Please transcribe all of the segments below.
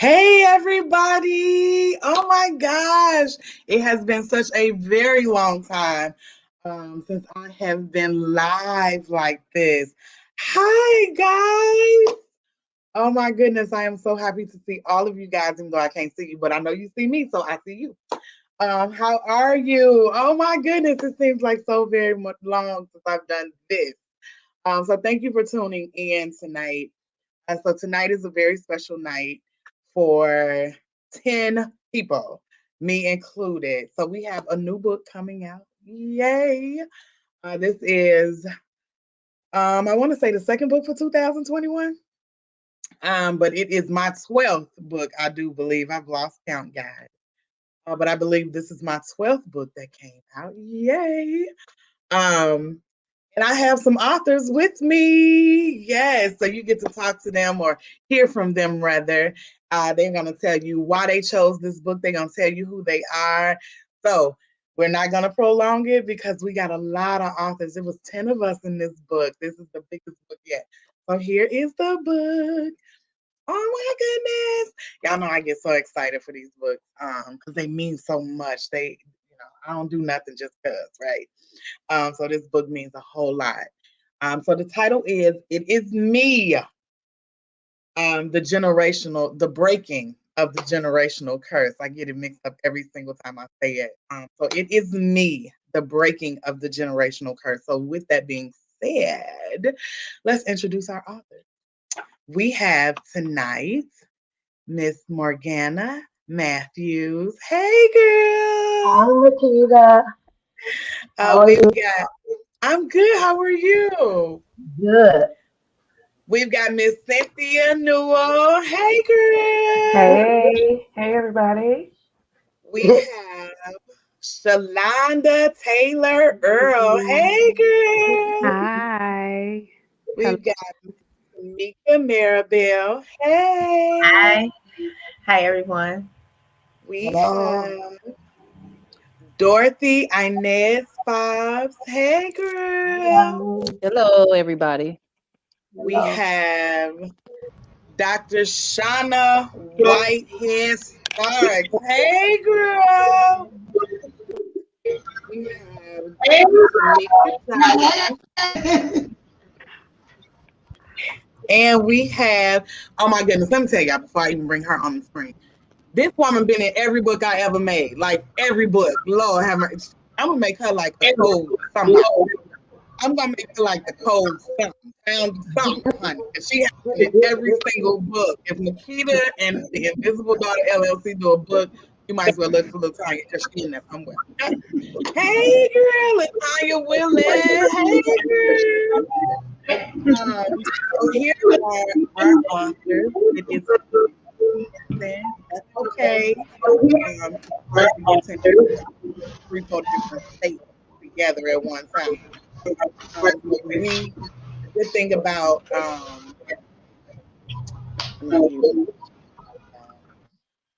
Hey, everybody. Oh my gosh. It has been such a very long time since I have been live like this. Hi, guys. Oh my goodness. I am so happy to see all of you guys, even though I can't see you, but I know you see me, so I see you. How are you? Oh my goodness. It seems like so very much long since I've done this. So thank you for tuning in tonight. So tonight is a very special night for 10 people, me included. So we have a new book coming out. Yay. This is, I want to say the second book for 2021. But it is my 12th book, I do believe. I've lost count, guys. But I believe this is my 12th book that came out. Yay. Um, And I have some authors with me. Yes. So you get to talk to them or hear from them, rather. They're going to tell you why they chose this book. They're going to tell you who they are. So we're not going to prolong it because we got a lot of authors. It was 10 of us in this book. This is the biggest book yet. So here is the book. Oh my goodness. Y'all know I get so excited for these books because they mean so much. I don't do nothing just because, right? So this book means a whole lot. So the title is It Is Me, the breaking of the generational curse. I get it mixed up every single time I say it. So it is me, the breaking of the generational curse. So with that being said, let's introduce our authors. We have tonight Miss Morgana Matthews. Hey girl. Hi, Makita. How are We've you? got I'm good. How are you? Good. We've got Miss Cynthia Newell. Hey, girl. Hey everybody. We have Shalonda Taylor Earl. Hey, girl. Hi. Hello. We've got Mika Maribel. Hey. Hi. Hi, everyone. We Hello. have Dorothy Inez Fobbs. Hey, girl. Hello. Hello, everybody. We Hello. have Dr. Shauna Whitehead Starks. Hey, girl. We have Mika Johnson. And we have, oh my goodness, let me tell y'all before I even bring her on the screen. This woman been in every book I ever made, like every book. Lord have mercy. I'm gonna make her like the code somebody. I'm gonna make her like the code something, found something, honey. And she has been in every single book. If Nikita and the Invisible Daughter LLC do a book, you might as well look for Latanya because she's in there somewhere. Hey girl, Latanya Willis. Hey girl. So here are our authors. It is that's okay. Hard to get to 3-4 different states together at one time. The good thing about let me mute.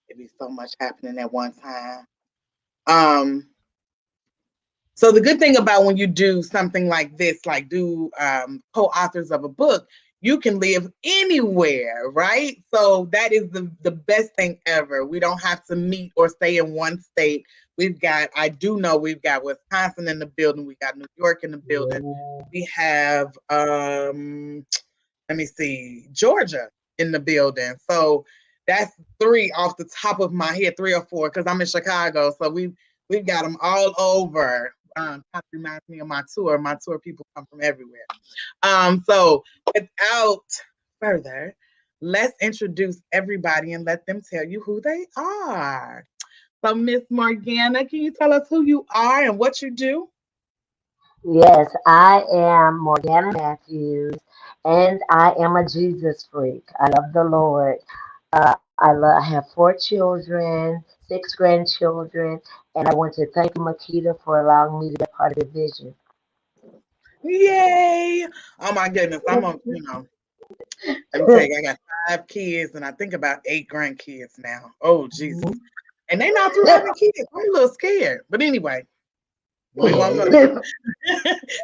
It'd be so much happening at one time. So the good thing about when you do something like this, like do co-authors of a book, you can live anywhere, right? So that is the best thing ever. We don't have to meet or stay in one state. I do know we've got Wisconsin in the building. We got New York in the building. We have, let me see, Georgia in the building. So that's 3 off the top of my head, 3 or 4, because I'm in Chicago. So we've got them all over. Kind of reminds me of my tour. My tour people come from everywhere. So without further, let's introduce everybody and let them tell you who they are. So Miss Morgana, can you tell us who you are and what you do? Yes, I am Morgana Matthews, and I am a Jesus freak. I love the Lord. I have 4 children, 6 grandchildren, and I want to thank Makita for allowing me to be a part of the vision. Yay! Oh my goodness, I'm on, let me tell you, I got 5 kids and I think about 8 grandkids now. Oh Jesus. And they not through having kids. I'm a little scared. But anyway, we won't go there.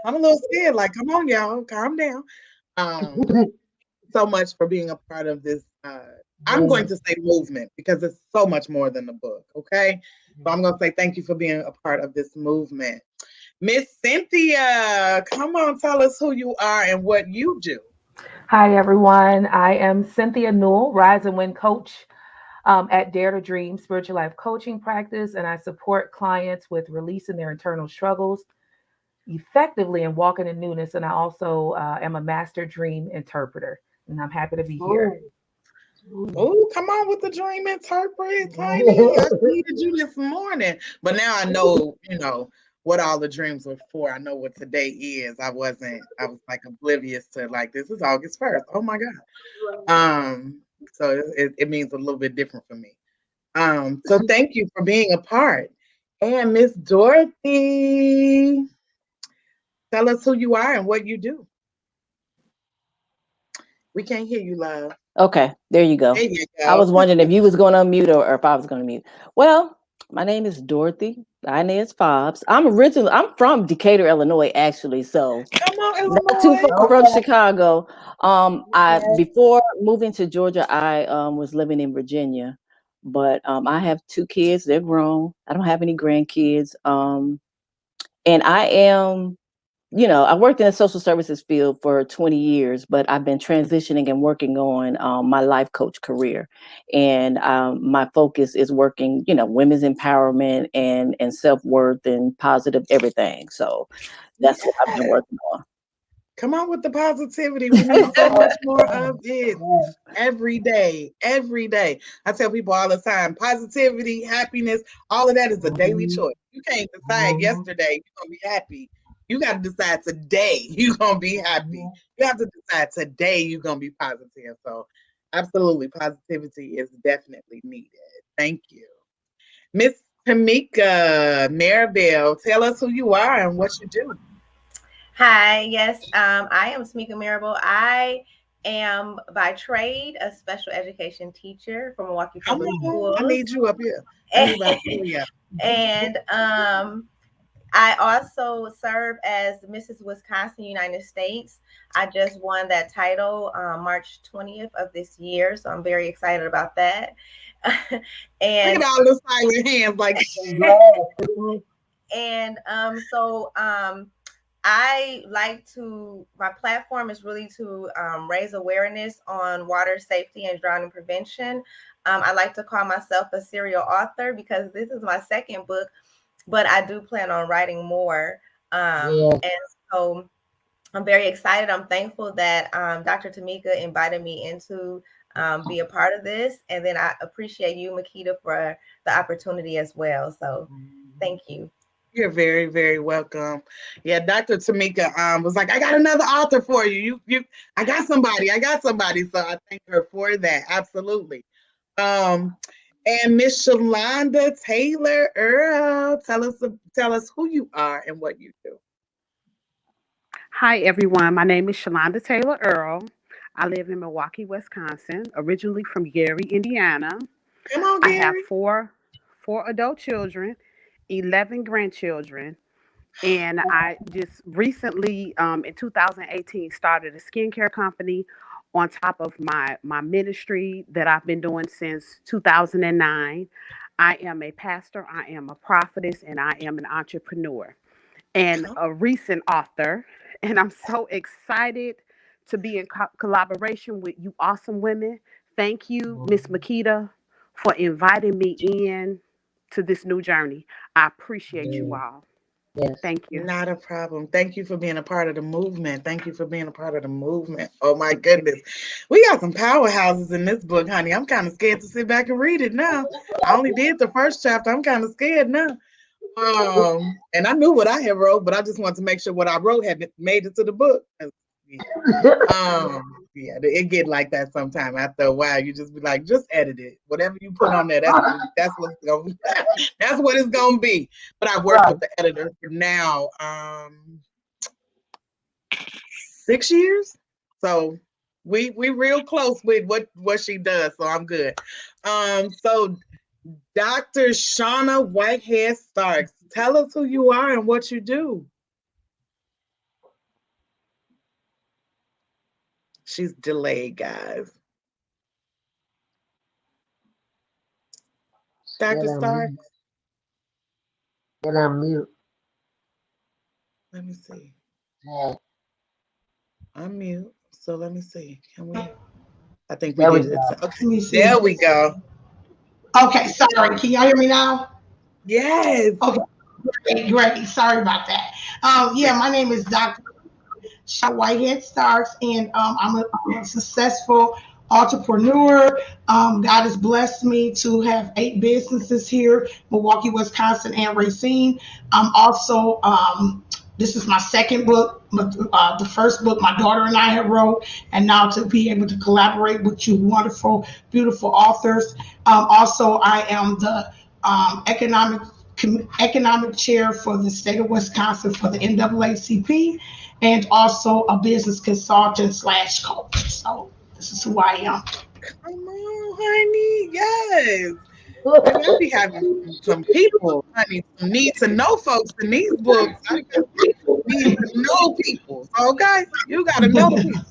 I'm a little scared. Like, come on, y'all, calm down. So much for being a part of this I'm going to say movement because it's so much more than the book. Okay. So I'm going to say thank you for being a part of this movement. Miss Cynthia, come on, tell us who you are and what you do. Hi, everyone. I am Cynthia Newell, Rise and Win coach at Dare to Dream Spiritual Life Coaching Practice, and I support clients with releasing their internal struggles effectively and walking in newness. And I also am a master dream interpreter, and I'm happy to be here. Oh, come on with the dream interpret, honey. I needed you this morning. But now I know, what all the dreams were for. I know what today is. I was like oblivious to like this is August 1st. Oh my God. So it means a little bit different for me. So thank you for being a part. And Miss Dorothy, tell us who you are and what you do. We can't hear you, love. Okay, there you go. There you I go. was wondering if you was going to unmute or if I was going to mute. Well, my name is Dorothy Inez Fobbs. I'm from Decatur, Illinois, actually. So Come on, not too Illinois. far from Chicago. I before moving to Georgia, I was living in Virginia, but I have 2 kids. They're grown. I don't have any grandkids. And I am I worked in the social services field for 20 years, but I've been transitioning and working on my life coach career. And my focus is working, women's empowerment and self-worth and positive everything. So that's what I've been working on. Come on with the positivity. We need so much more of it every day. Every day. I tell people all the time, positivity, happiness, all of that is a daily choice. You can't decide yesterday you're going to be happy. You got to decide today you're going to be happy. You have to decide today you're going to be positive. So absolutely, positivity is definitely needed. Thank you. Miss Tamika Maribel, tell us who you are and what you do. Hi, yes, I am Tamika Marable. I am by trade a special education teacher from Milwaukee Public Schools. I need you up here. And I also serve as Mrs. Wisconsin, United States. I just won that title March 20th of this year, so I'm very excited about that. And look at all the silent hands, like. And so I like to, my platform is really to raise awareness on water safety and drowning prevention. I like to call myself a serial author because this is my second book, but I do plan on writing more. And so I'm very excited. I'm thankful that Dr. Tamika invited me into be a part of this. And then I appreciate you, Makita, for the opportunity as well. So thank you. You're very, very welcome. Yeah, Dr. Tamika was like, I got another author for you. I got somebody. So I thank her for that. Absolutely. And Miss Shalonda Taylor Earl, tell us who you are and what you do. Hi, everyone. My name is Shalonda Taylor Earl. I live in Milwaukee, Wisconsin, originally from Gary, Indiana. Come on, Gary. I have four adult children, 11 grandchildren, and I just recently, in 2018, started a skincare company on top of my ministry that I've been doing since 2009. I am a pastor, I am a prophetess, and I am an entrepreneur and a recent author. And I'm so excited to be in collaboration with you awesome women. Thank you, Miss Makita, for inviting me in to this new journey. I appreciate you all. Thank you. Not a problem. Thank you for being a part of the movement. Oh my goodness. We got some powerhouses in this book, honey. I'm kind of scared to sit back and read it now. I only did the first chapter. I'm kind of scared now. And I knew what I had wrote, but I just wanted to make sure what I wrote had made it to the book. Yeah, it get like that sometime. After a while, you just be like, just edit it. Whatever you put on there, that's what it's gonna be. But I worked with the editor for now 6 years, so we real close with what she does. So I'm good. So Dr. Shauna Whitehead Starks, tell us who you are and what you do. She's delayed, guys. Dr. Get Stark? on, get on mute. Let me see. Yeah, Unmute. So let me see. Can we? I think we there we did it. go. Okay. Let me see. There we go. Okay, sorry. Can y'all hear me now? Yes. Okay, great. Sorry about that. Yeah, my name is Dr. Whitehead Starks, and I'm a successful entrepreneur. God has blessed me to have 8 businesses here, Milwaukee, Wisconsin, and Racine. I'm also, this is my second book. The first book my daughter and I have wrote, and now to be able to collaborate with you wonderful, beautiful authors. Also, I am the economic chair for the state of Wisconsin for the NAACP, and also a business consultant / coach. So this is who I am. Come on, honey. Yes. Baby, I be having some people, honey, some need to know folks in these books. I got need to know people. Okay? You got to know people.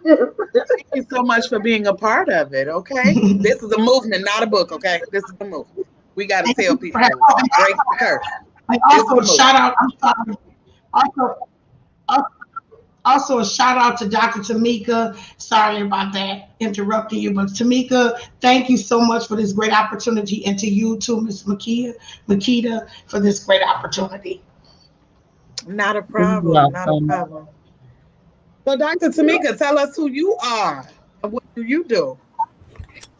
Thank you so much for being a part of it. Okay? This is a movement, not a book. Okay? This is a movement. We got to tell people, break the curse. And This is a also, movement. shout out. I'm sorry. Also, also a shout out to Dr. Tamika. Sorry about that, interrupting you, but Tamika, thank you so much for this great opportunity, and to you too, Ms. Makita, for this great opportunity. Not a You're problem. Not a welcome. problem. So, Dr. Tamika, tell us who you are and what do you do?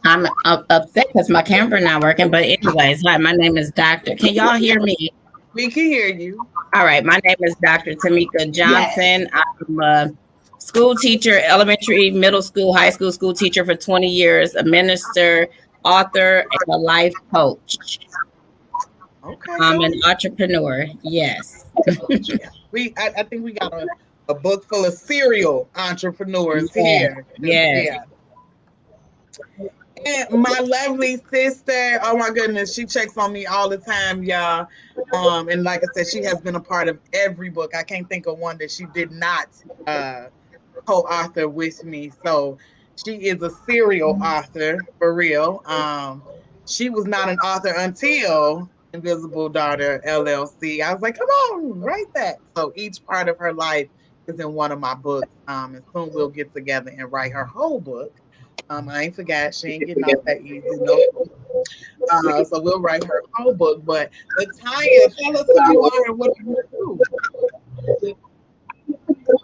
I'm upset because my camera not working. But anyways, hi, my name is Doctor. Can y'all hear me? We can hear you. All right, my name is Dr. Tamika Yes. Johnson. I'm a school teacher, elementary, middle school, high school teacher for 20 years, a minister, author, and a life coach. Okay, I'm go an ahead. entrepreneur. Yes. I think we got a book full of serial entrepreneurs Yes. here. Yes. Yeah. And my lovely sister, oh my goodness, she checks on me all the time, y'all. And like I said, she has been a part of every book. I can't think of one that she did not co-author with me. So she is a serial author for real. She was not an author until Invisible Daughter LLC. I was like, come on, write that. So each part of her life is in one of my books. And soon we'll get together and write her whole book. I ain't forgot. She ain't getting off that easy. No. So we'll write her whole book. But Latanya, tell us who you are and what you do.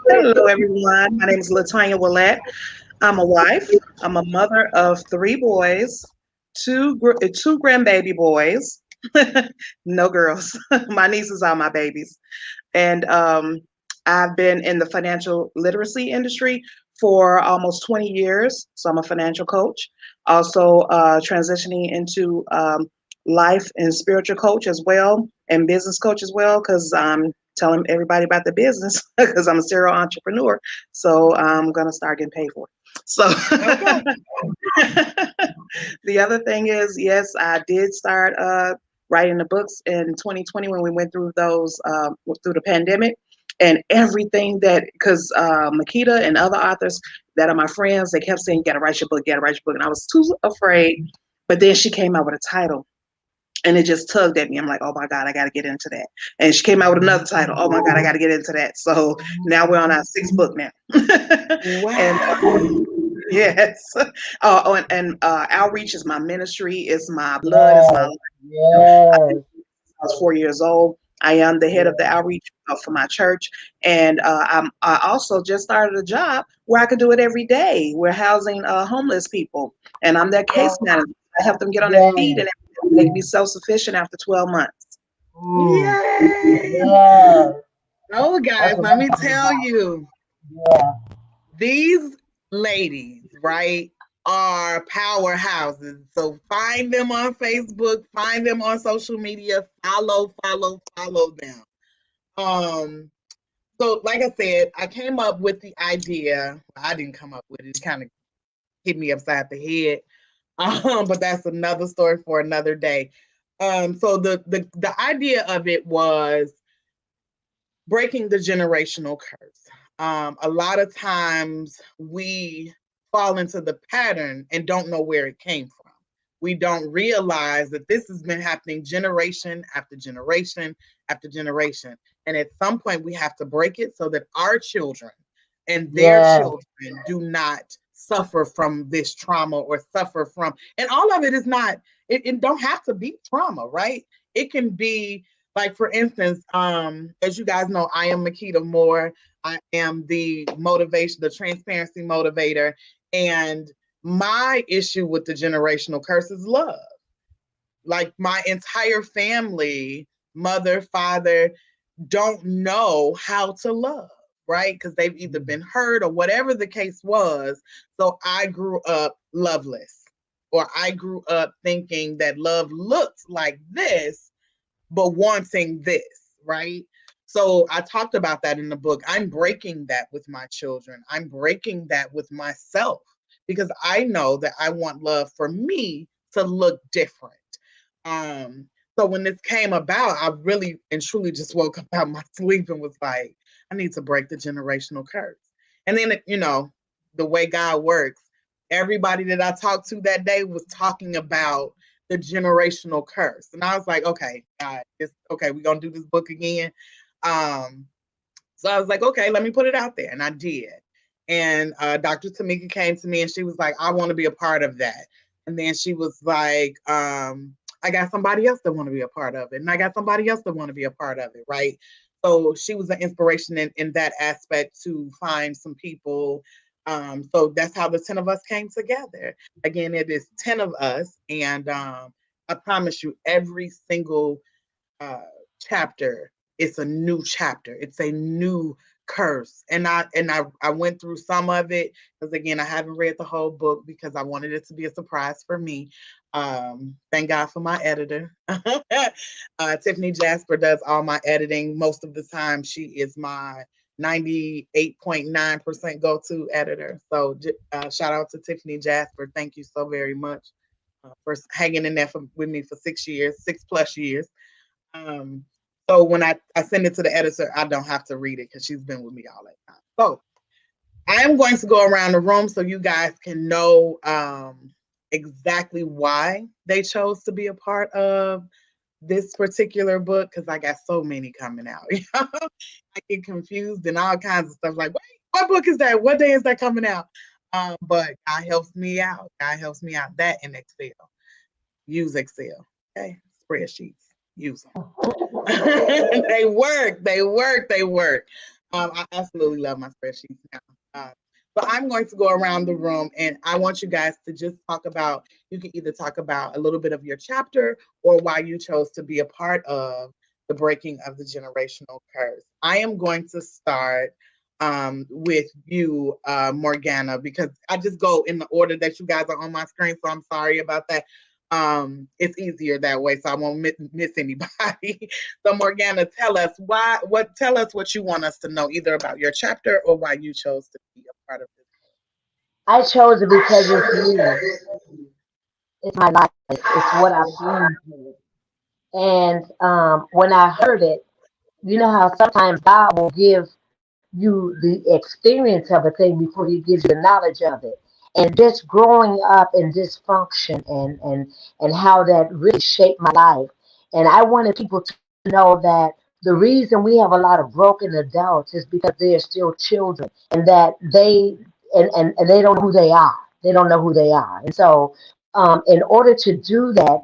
Hello, everyone. My name is Latanya Willette. I'm a wife. I'm a mother of 3 boys, two grandbaby boys, no girls. My nieces are my babies, and I've been in the financial literacy industry for almost 20 years. So I'm a financial coach, also transitioning into life and spiritual coach as well, and business coach as well, because I'm telling everybody about the business because I'm a serial entrepreneur. So I'm gonna start getting paid for it. So Okay. the other thing is, yes, I did start writing the books in 2020 when we went through through the pandemic, and everything that, because Makita and other authors that are my friends, they kept saying, "Gotta write your book, gotta write your book," and I was too afraid. But then she came out with a title, and it just tugged at me. I'm like, oh my God, I got to get into that. And she came out with another title. Oh my God, I got to get into that. So now we're on our 6th book now. Wow. And yes. Outreach is my ministry. It's my blood. It's my life. Yes. I was 4 years old. I am the head of the outreach for my church, and I also just started a job where I could do it every day. We're housing homeless people, and I'm their case manager. I help them get on their feet, and they can be self-sufficient after 12 months. Yay! Yes. Oh, guys, That's what let me I'm talking tell about. you, Yeah. these ladies, right, are powerhouses. So find them on Facebook, find them on social media, follow them. So like I said, I came up with the idea. I didn't come up with it. It kind of hit me upside the head. But that's another story for another day. So the idea of it was breaking the generational curse. A lot of times we fall into the pattern and don't know where it came from. we don't realize that this has been happening generation after generation after generation. And at some point, we have to break it so that our children and their Yes. children do not suffer from this trauma or suffer from, and all of it is not, it don't have to be trauma, right? It can be like, for instance, as you guys know, I am Makita Moore. I am the motivation, the transparency motivator. And my issue with the generational curse is love. Like, my entire family, mother, father, don't know how to love, right? Because they've either been hurt or whatever the case was. So I grew up loveless, or I grew up thinking that love looked like this, but wanting this, right? So I talked about that in the book. I'm breaking that with my children. I'm breaking that with myself, because I know that I want love for me to look different. So when this came about, I really and truly just woke up out my sleep and was like, I need to break the generational curse. And then, the way God works, everybody that I talked to that day was talking about the generational curse. And I was like, okay, God, okay, we're going to do this book again. So I was like, okay, let me put it out there. And I did. And Dr. Tamika came to me and she was like, I want to be a part of that. And then she was like, I got somebody else that want to be a part of it. And I got somebody else that want to be a part of it, right? So she was an inspiration in that aspect to find some people. So that's how the 10 of us came together. Again, it is 10 of us. And I promise you, every single chapter, it's a new chapter. It's a new curse. And I went through some of it, because again, I haven't read the whole book because I wanted it to be a surprise for me. Thank God for my editor. Tiffany Jasper does all my editing. Most of the time, she is my 98.9% go-to editor. So shout out to Tiffany Jasper. Thank you so very much for hanging in there with me for 6 years, 6+ years. So when I send it to the editor, I don't have to read it because she's been with me all that time. So I am going to go around the room so you guys can know exactly why they chose to be a part of this particular book, because I got so many coming out. I get confused and all kinds of stuff like, wait, what book is that? What day is that coming out? But God helps me out. God helps me out. That in Excel. Use Excel. Okay? Spreadsheets. Use them. They work. They work. They work. I absolutely love my spreadsheets now. So I'm going to go around the room and I want you guys to just talk about, you can either talk about a little bit of your chapter or why you chose to be a part of the breaking of the generational curse. I am going to start with you, Morgana, because I just go in the order that you guys are on my screen. So I'm sorry about that. It's easier that way, so I won't miss anybody. So Morgana, tell us what you want us to know, either about your chapter or why you chose to be a part of this. I chose it because it's me. It's my life. It's what I've been through. And when I heard it, you know how sometimes God will give you the experience of a thing before he gives you the knowledge of it. And just growing up in dysfunction and how that really shaped my life. And I wanted people to know that the reason we have a lot of broken adults is because they are still children, and that and they don't know who they are. They don't know who they are. And so in order to do that,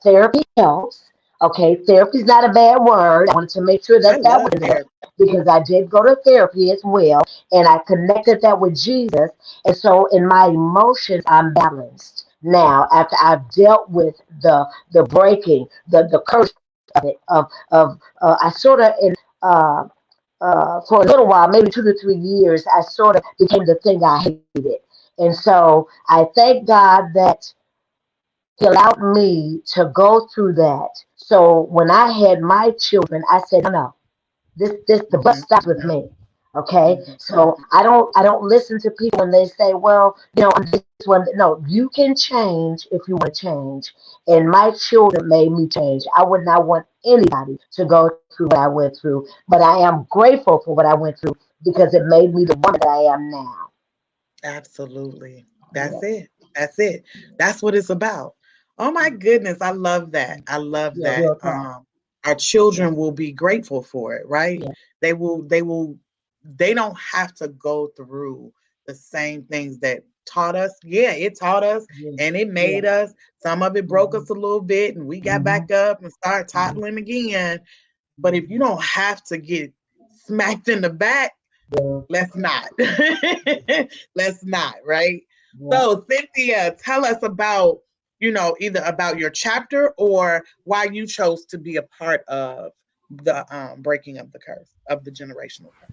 therapy helps. Okay, therapy is not a bad word. I wanted to make sure that that was there, because I did go to therapy as well, and I connected that with Jesus. And so in my emotions, I'm balanced now after I've dealt with the breaking, the curse of it. I sort of for a little while, maybe 2 to 3 years, I sort of became the thing I hated. And so I thank God that he allowed me to go through that. So when I had my children, I said, no, the bus stops with me. Okay, so I don't listen to people when they say, well, I'm this one. No, you can change if you want to change. And my children made me change. I would not want anybody to go through what I went through, but I am grateful for what I went through because it made me the woman that I am now. Absolutely. That's it. That's it. That's what it's about. Oh my goodness, I love that. I love Yeah, that. real talk. Our children will be grateful for it, right? Yeah, They don't have to go through the same things that taught us. Yeah, it taught us yeah, and it yeah. made us. Some of it broke Mm-hmm, us a little bit and we got mm-hmm, back up and started mm-hmm, toddling again. But if you mm-hmm. don't have to get smacked in the back, Yeah, let's not. Let's not, right? yeah. So, Cynthia, tell us about, either about your chapter or why you chose to be a part of the breaking of the curse, of the generational curse.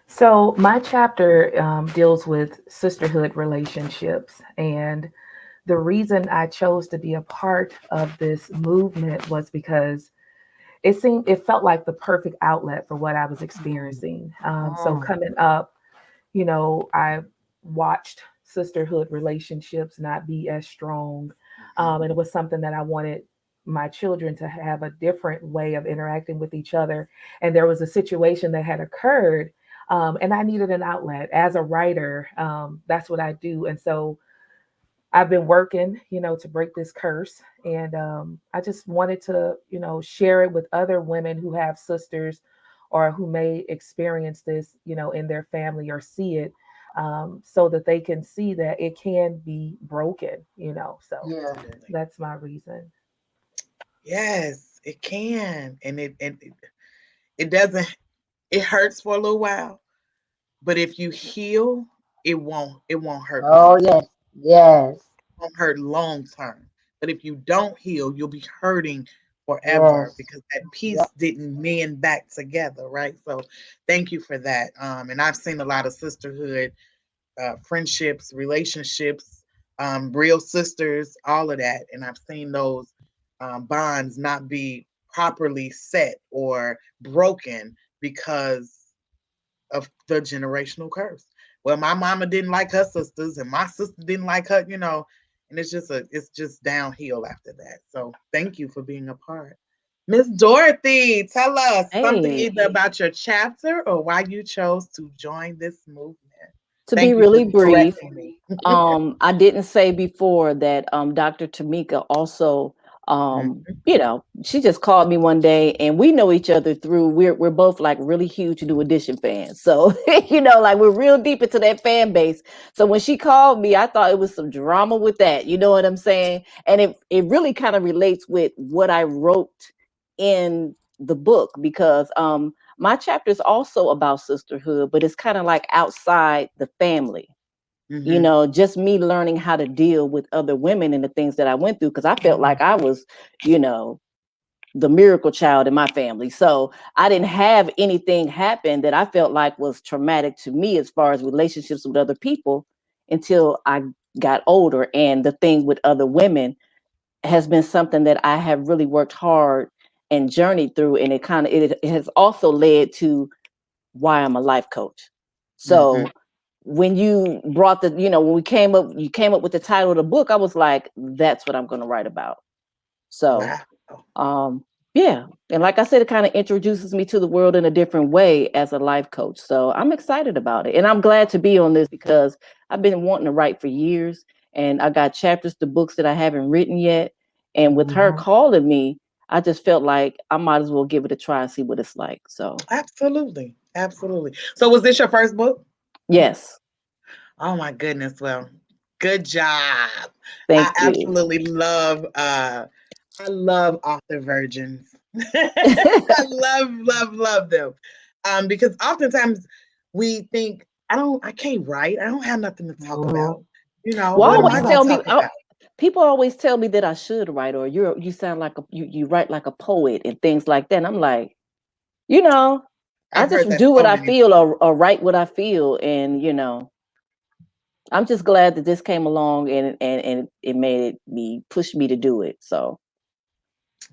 So, my chapter deals with sisterhood relationships. And the reason I chose to be a part of this movement was because it felt like the perfect outlet for what I was experiencing. So, Mm, coming up, I watched sisterhood relationships not be as strong. And it was something that I wanted my children to have a different way of interacting with each other. And there was a situation that had occurred, and I needed an outlet. As a writer, that's what I do. And so I've been working, to break this curse. And I just wanted to, share it with other women who have sisters or who may experience this, in their family or see it, so that they can see that it can be broken. So yeah. Absolutely. that's my reason. Yes, it can. And it doesn't, it hurts for a little while, but if you heal, it won't hurt long Oh, term. yes, yes, Won't hurt long term. But if you don't heal, you'll be hurting forever yes. because that Yep. piece didn't mend back together, right? So thank you for that. And I've seen a lot of sisterhood, friendships, relationships, real sisters, all of that. And I've seen those bonds not be properly set or broken because of the generational curse. Well, my mama didn't like her sisters, and my sister didn't like her, and it's just downhill after that. So thank you for being a part. Miss Dorothy, tell us something Hey, either about your chapter or why you chose to join this movement. to be Thank you for really brief, correcting me. I didn't say before that Dr. Tamika also, Mhm. she just called me one day and we know each other through we're both like really huge New Edition fans. So, like we're real deep into that fan base. So when she called me, I thought it was some drama with that. You know what I'm saying? And it really kind of relates with what I wrote in the book because my chapter is also about sisterhood, but it's kind of like outside the family, Mhm. just me learning how to deal with other women and the things that I went through because I felt like I was, you know, the miracle child in my family. So I didn't have anything happen that I felt like was traumatic to me as far as relationships with other people until I got older. And the thing with other women has been something that I have really worked hard and journeyed through. And it has also led to why I'm a life coach. Mhm. So when you brought when you came up with the title of the book, I was like, that's what I'm going to write about. So, Wow. um, yeah. And like I said, it kind of introduces me to the world in a different way as a life coach. So I'm excited about it. And I'm glad to be on this because I've been wanting to write for years and I got chapters to books that I haven't written yet. And with her Mm-hmm. calling me, I just felt like I might as well give it a try and see what it's like. So, Absolutely. Absolutely. So was this your first book? yes, Oh my goodness. Well, good job. I thank you. absolutely love author virgins. I love them. Because oftentimes we think, I can't write. I don't have nothing to talk about. Mm-hmm. Well, I What am always I gonna tell me, talk about? people always tell me that I should write, or you sound like you write like a poet and things like that. And I'm like, you know, I I've heard just that do what so I many feel times. or write what I feel, and I'm just glad that this came along and it made me push me to do it. So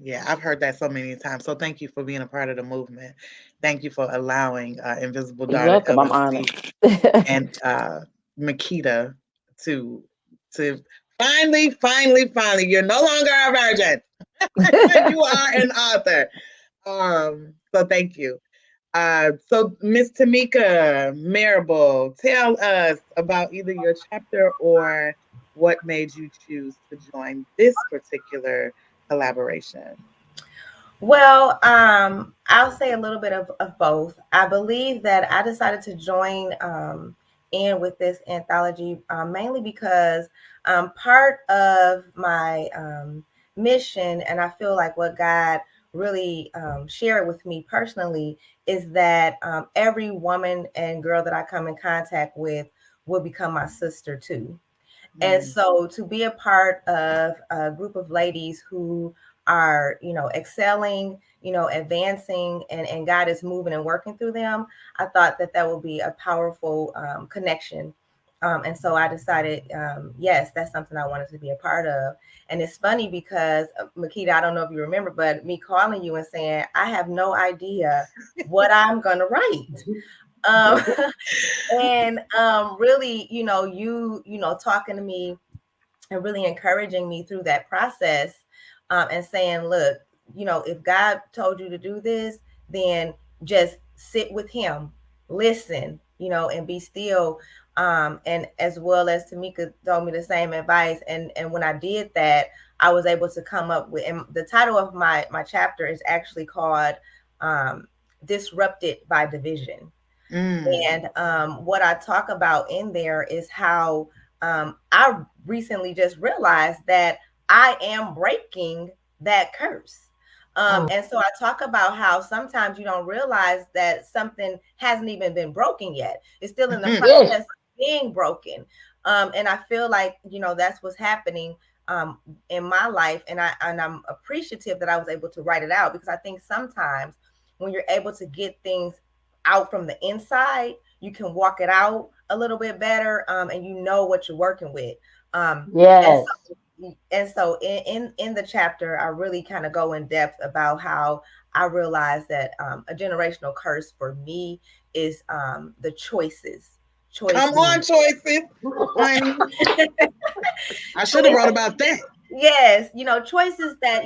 Yeah, I've heard that so many times. So thank you for being a part of the movement. Thank you for allowing Invisible you're Daughter welcome. I'm honored. LLC and Makita to finally, you're no longer a virgin. You are an author. So thank you. So Miss Tamika Marable, tell us about either your chapter or what made you choose to join this particular collaboration? Well, I'll say a little bit of both. I believe that I decided to join in with this anthology mainly because part of my mission, and I feel like what God really shared with me personally, is that every woman and girl that I come in contact with will become my sister too. And so to be a part of a group of ladies who are, excelling, advancing, and God is moving and working through them, I thought that that would be a powerful connection. And so I decided, yes, that's something I wanted to be a part of. And it's funny because, Makita, I don't know if you remember, but me calling you and saying, I have no idea what I'm going to write. Um, and really, talking to me and really encouraging me through that process, and saying, look, if God told you to do this, then just sit with him, listen, and be still. And as well as Tamika told me the same advice. And when I did that, I was able to come up with, and the title of my chapter is actually called Disrupted by Division. And what I talk about in there is how I recently just realized that I am breaking that curse. And so I talk about how sometimes you don't realize that something hasn't even been broken yet. It's still in the process of being broken. And I feel like, that's what's happening in my life. And I'm appreciative that I was able to write it out, because I think sometimes when you're able to get things out from the inside, you can walk it out a little bit better, and you know what you're working with. Yes. And so in the chapter, I really kind of go in depth about how I realized that a generational curse for me is the choices. Come on, choices. Honey. I should have wrote about that. Yes, choices that,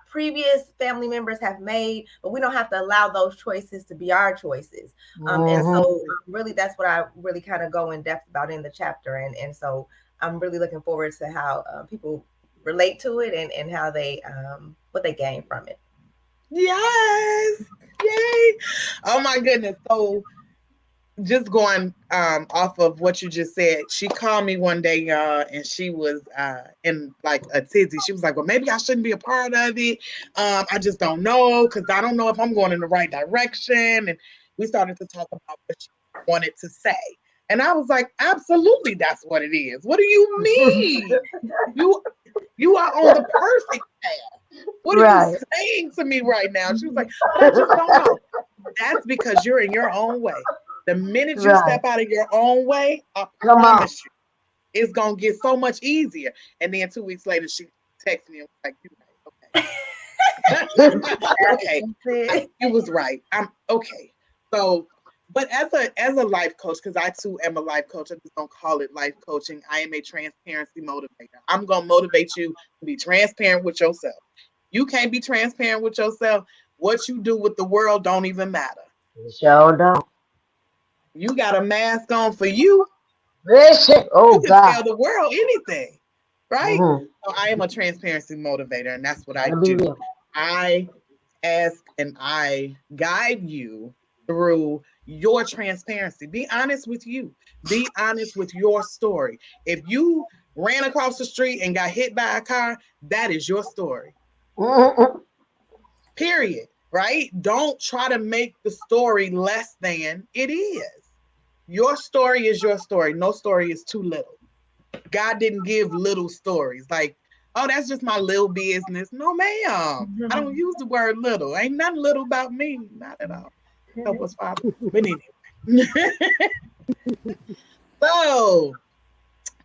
previous family members have made, but we don't have to allow those choices to be our choices. And so really that's what I really kind of go in depth about in the chapter. And so I'm really looking forward to how people relate to it, and how they, what they gain from it. Yes. Yay. Oh my goodness. So just going off of what you just said, she called me one day, and she was in like a tizzy. She was like, well, maybe I shouldn't be a part of it. I just don't know, because I don't know if I'm going in the right direction. And we started to talk about what she wanted to say. And I was like, absolutely, that's what it is. What do you mean? You are on the perfect path. What are you saying to me right now? She was like, but I just don't know. That's because you're in your own way. The minute you step out of your own way, I promise you, it's gonna get so much easier. And then 2 weeks later, she texted me and was like, "You right? Okay, you was right. I'm okay." So, but as a life coach, because I too am a life coach, I just don't call it life coaching. I am a transparency motivator. I'm gonna motivate you to be transparent with yourself. You can't be transparent with yourself. What you do with the world don't even matter. Sure don't. You got a mask on for you. Listen. Oh, You can God. tell the world anything, right? So I am a transparency motivator, and that's what I do. I ask and I guide you through your transparency. Be honest with you. Be honest with your story. If you ran across the street and got hit by a car, that is your story. Period. Right? Don't try to make the story less than it is. Your story is your story. No story is too little. God didn't give little stories like, oh, that's just my little business. No, ma'am. I don't use the word little. Ain't nothing little about me. Not at all. Help us, Father. But anyway. So,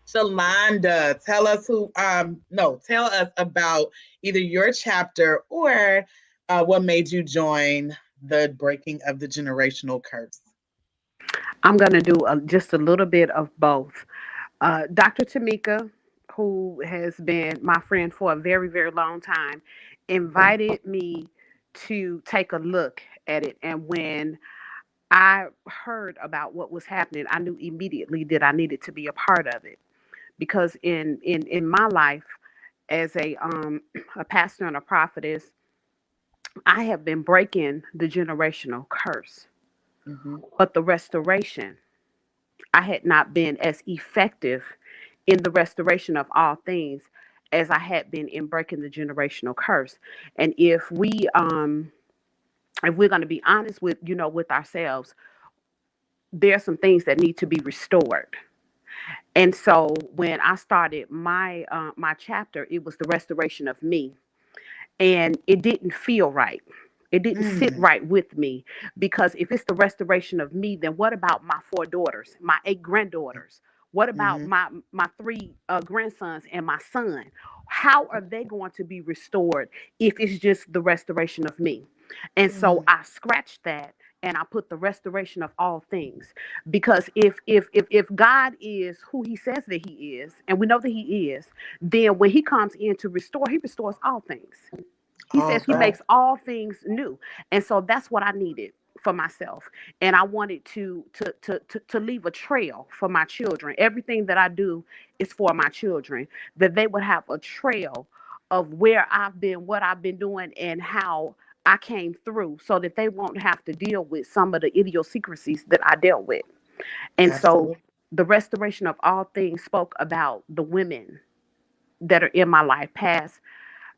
Shalonda, tell us tell us about either your chapter or what made you join the Breaking of the Generational Curse. I'm going to do just a little bit of both. Dr. Tamika, who has been my friend for a very, very long time, invited me to take a look at it. And when I heard about what was happening, I knew immediately that I needed to be a part of it, because in my life as a pastor and a prophetess, I have been breaking the generational curse, but the restoration, I had not been as effective in the restoration of all things as I had been in breaking the generational curse. And if we're going to be honest with with ourselves, there are some things that need to be restored. And so when I started my chapter, it was the restoration of me, and it didn't feel right. It didn't sit right with me, because if it's the restoration of me, then what about my 4 daughters, my 8 granddaughters? What about my 3 grandsons and my son? How are they going to be restored if it's just the restoration of me? And so I scratched that and I put the restoration of all things, because if God is who He says that He is, and we know that He is, then when He comes in to restore, He restores all things. He says He makes all things new. And so that's what I needed for myself. And I wanted to leave a trail for my children. Everything that I do is for my children, that they would have a trail of where I've been, what I've been doing, and how I came through, so that they won't have to deal with some of the idiosyncrasies that I dealt with. And so the restoration of all things spoke about the women that are in my life,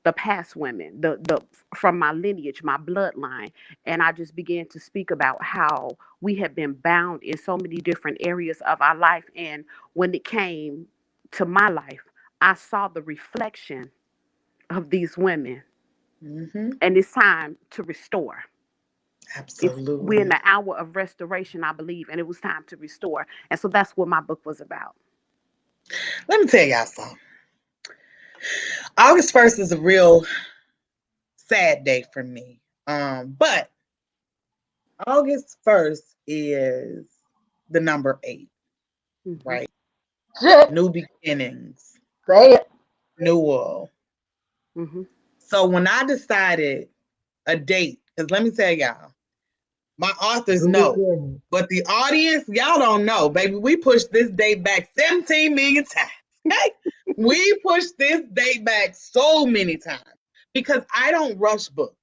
the past women, the from my lineage, my bloodline. And I just began to speak about how we have been bound in so many different areas of our life. And when it came to my life, I saw the reflection of these women. And it's time to restore. Absolutely. We're in the hour of restoration, I believe, and it was time to restore. And so that's what my book was about. Let me tell y'all something. August 1st is a real sad day for me. But August 1st is the number 8, right? New beginnings. Say it. Renewal. So when I decided a date, because let me tell y'all, my authors know, but the audience, y'all don't know, baby. We pushed this date back 17 million times. Okay? We pushed this date back so many times because I don't rush books.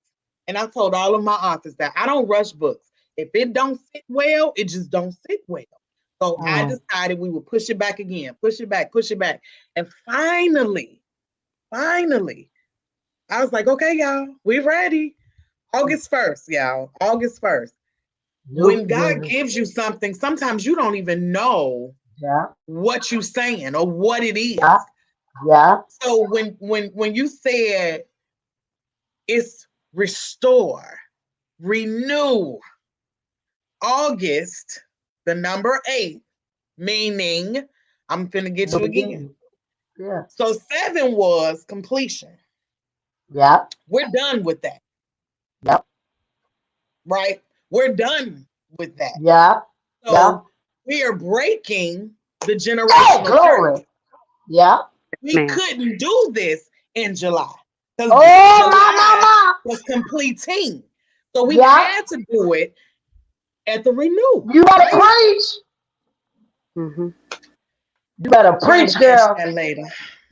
And I told all of my authors that I don't rush books. If it don't sit well, it just don't sit well. So I decided we would push it back again, push it back. And finally, I was like, okay, y'all, we ready. August 1st, y'all. August 1st. When God gives you something, sometimes you don't even know what you're saying or what it is. So when you said it's restore, renew, August, the number 8, meaning I'm finna get you again. So 7 was completion. We're done with that. Right? We're done with that. So we are breaking the generational curse. We couldn't do this in July because July was completing. So we had to do it at the renew. You better preach. You better preach, girl. That later.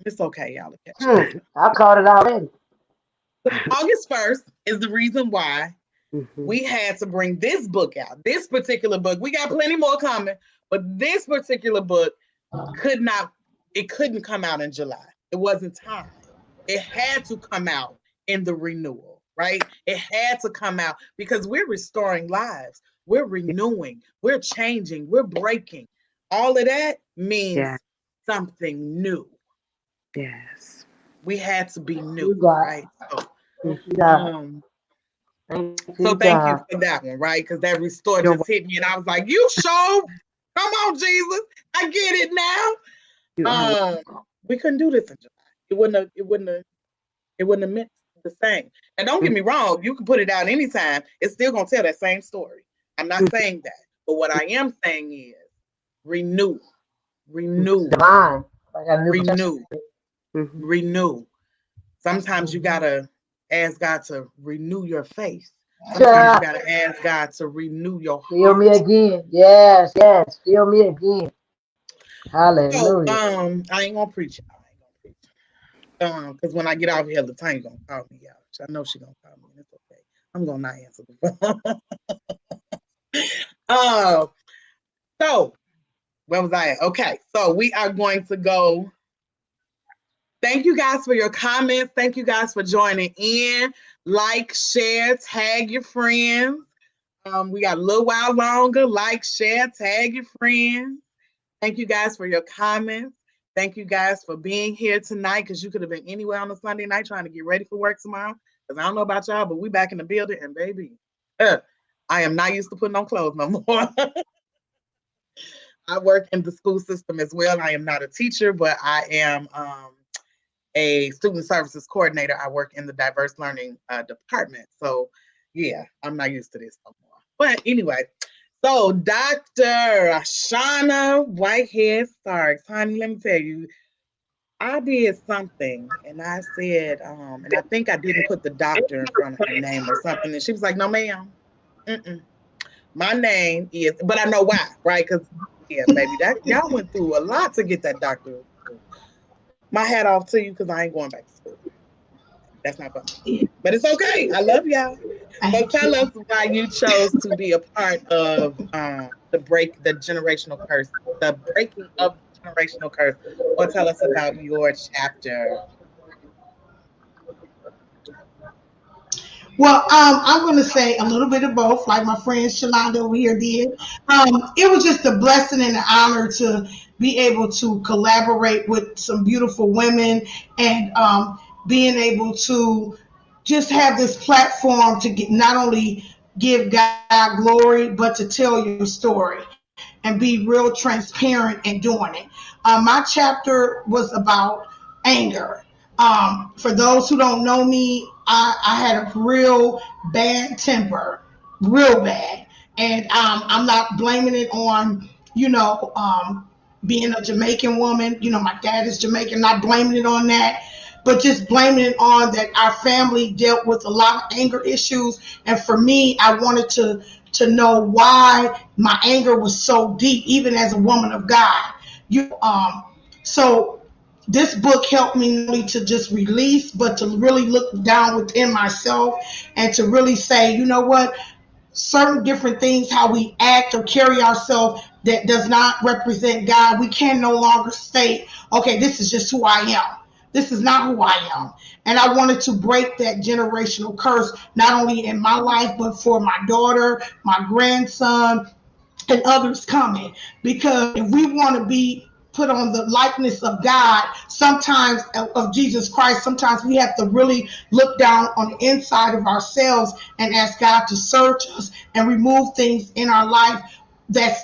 It's okay, y'all. Catch I caught it already. August 1st is the reason why we had to bring this book out. This particular book, we got plenty more coming, but this particular book couldn't come out in July. It wasn't time. It had to come out in the renewal, right? It had to come out because we're restoring lives. We're renewing. We're changing. We're breaking. All of that means something new. Yes. We had to be new, right? So thank you for that one, right? Because that restore just hit me, and I was like, "You sure? Come on, Jesus! I get it now." We couldn't do this in July. It wouldn't have meant the same. And don't get me wrong, you can put it out anytime. It's still gonna tell that same story. I'm not saying that, but what I am saying is renew. Divine. Renew. Sometimes you gotta ask God to renew your faith. Sometimes you gotta ask God to renew your heart. Feel me again. Yes. Feel me again. So, Hallelujah. I ain't gonna preach. I ain't gonna preach. Because when I get out here, Latanya gonna call me out. I know she gonna call me, and it's okay. I'm gonna not answer the phone. So where was I at? Okay, so we are going to go. Thank you guys for your comments. Thank you guys for joining in. Like, share, tag your friends. We got a little while longer. Like, share, tag your friends. Thank you guys for your comments. Thank you guys for being here tonight, because you could have been anywhere on a Sunday night trying to get ready for work tomorrow. Because I don't know about y'all, but we back in the building, and baby, I am not used to putting on clothes no more. I work in the school system as well. I am not a teacher, but I am a student services coordinator. I work in the diverse learning department. So yeah, I'm not used to this no more. But anyway, so Dr. Ashana Whitehead Starks, honey, let me tell you, I did something and I said, and I think I didn't put the doctor in front of her name or something. And she was like, no, ma'am. My name is, but I know why, right? Because yeah, baby, that y'all went through a lot to get that doctor. My hat off to you, because I ain't going back to school. That's not funny. But it's okay. I love y'all. So tell us why you chose to be a part of the generational curse, the breaking of the generational curse, or tell us about your chapter. Well, I'm going to say a little bit of both, like my friend Shalonda over here did. It was just a blessing and an honor to be able to collaborate with some beautiful women, and being able to just have this platform to get, not only give God glory, but to tell your story and be real transparent in doing it. My chapter was about anger. For those who don't know me, I had a real bad temper, real bad. And I'm not blaming it on, being a Jamaican woman. My dad is Jamaican, not blaming it on that, but just blaming it on that our family dealt with a lot of anger issues. And for me, I wanted to know why my anger was so deep, even as a woman of God. So this book helped me not only to just release, but to really look down within myself and to really say, you know what, certain different things, how we act or carry ourselves that does not represent God, we can no longer state, okay, this is just who I am. This is not who I am. And I wanted to break that generational curse, not only in my life, but for my daughter, my grandson, and others coming. Because if we want to be put on the likeness of God, sometimes of Jesus Christ, sometimes we have to really look down on the inside of ourselves and ask God to search us and remove things in our life that's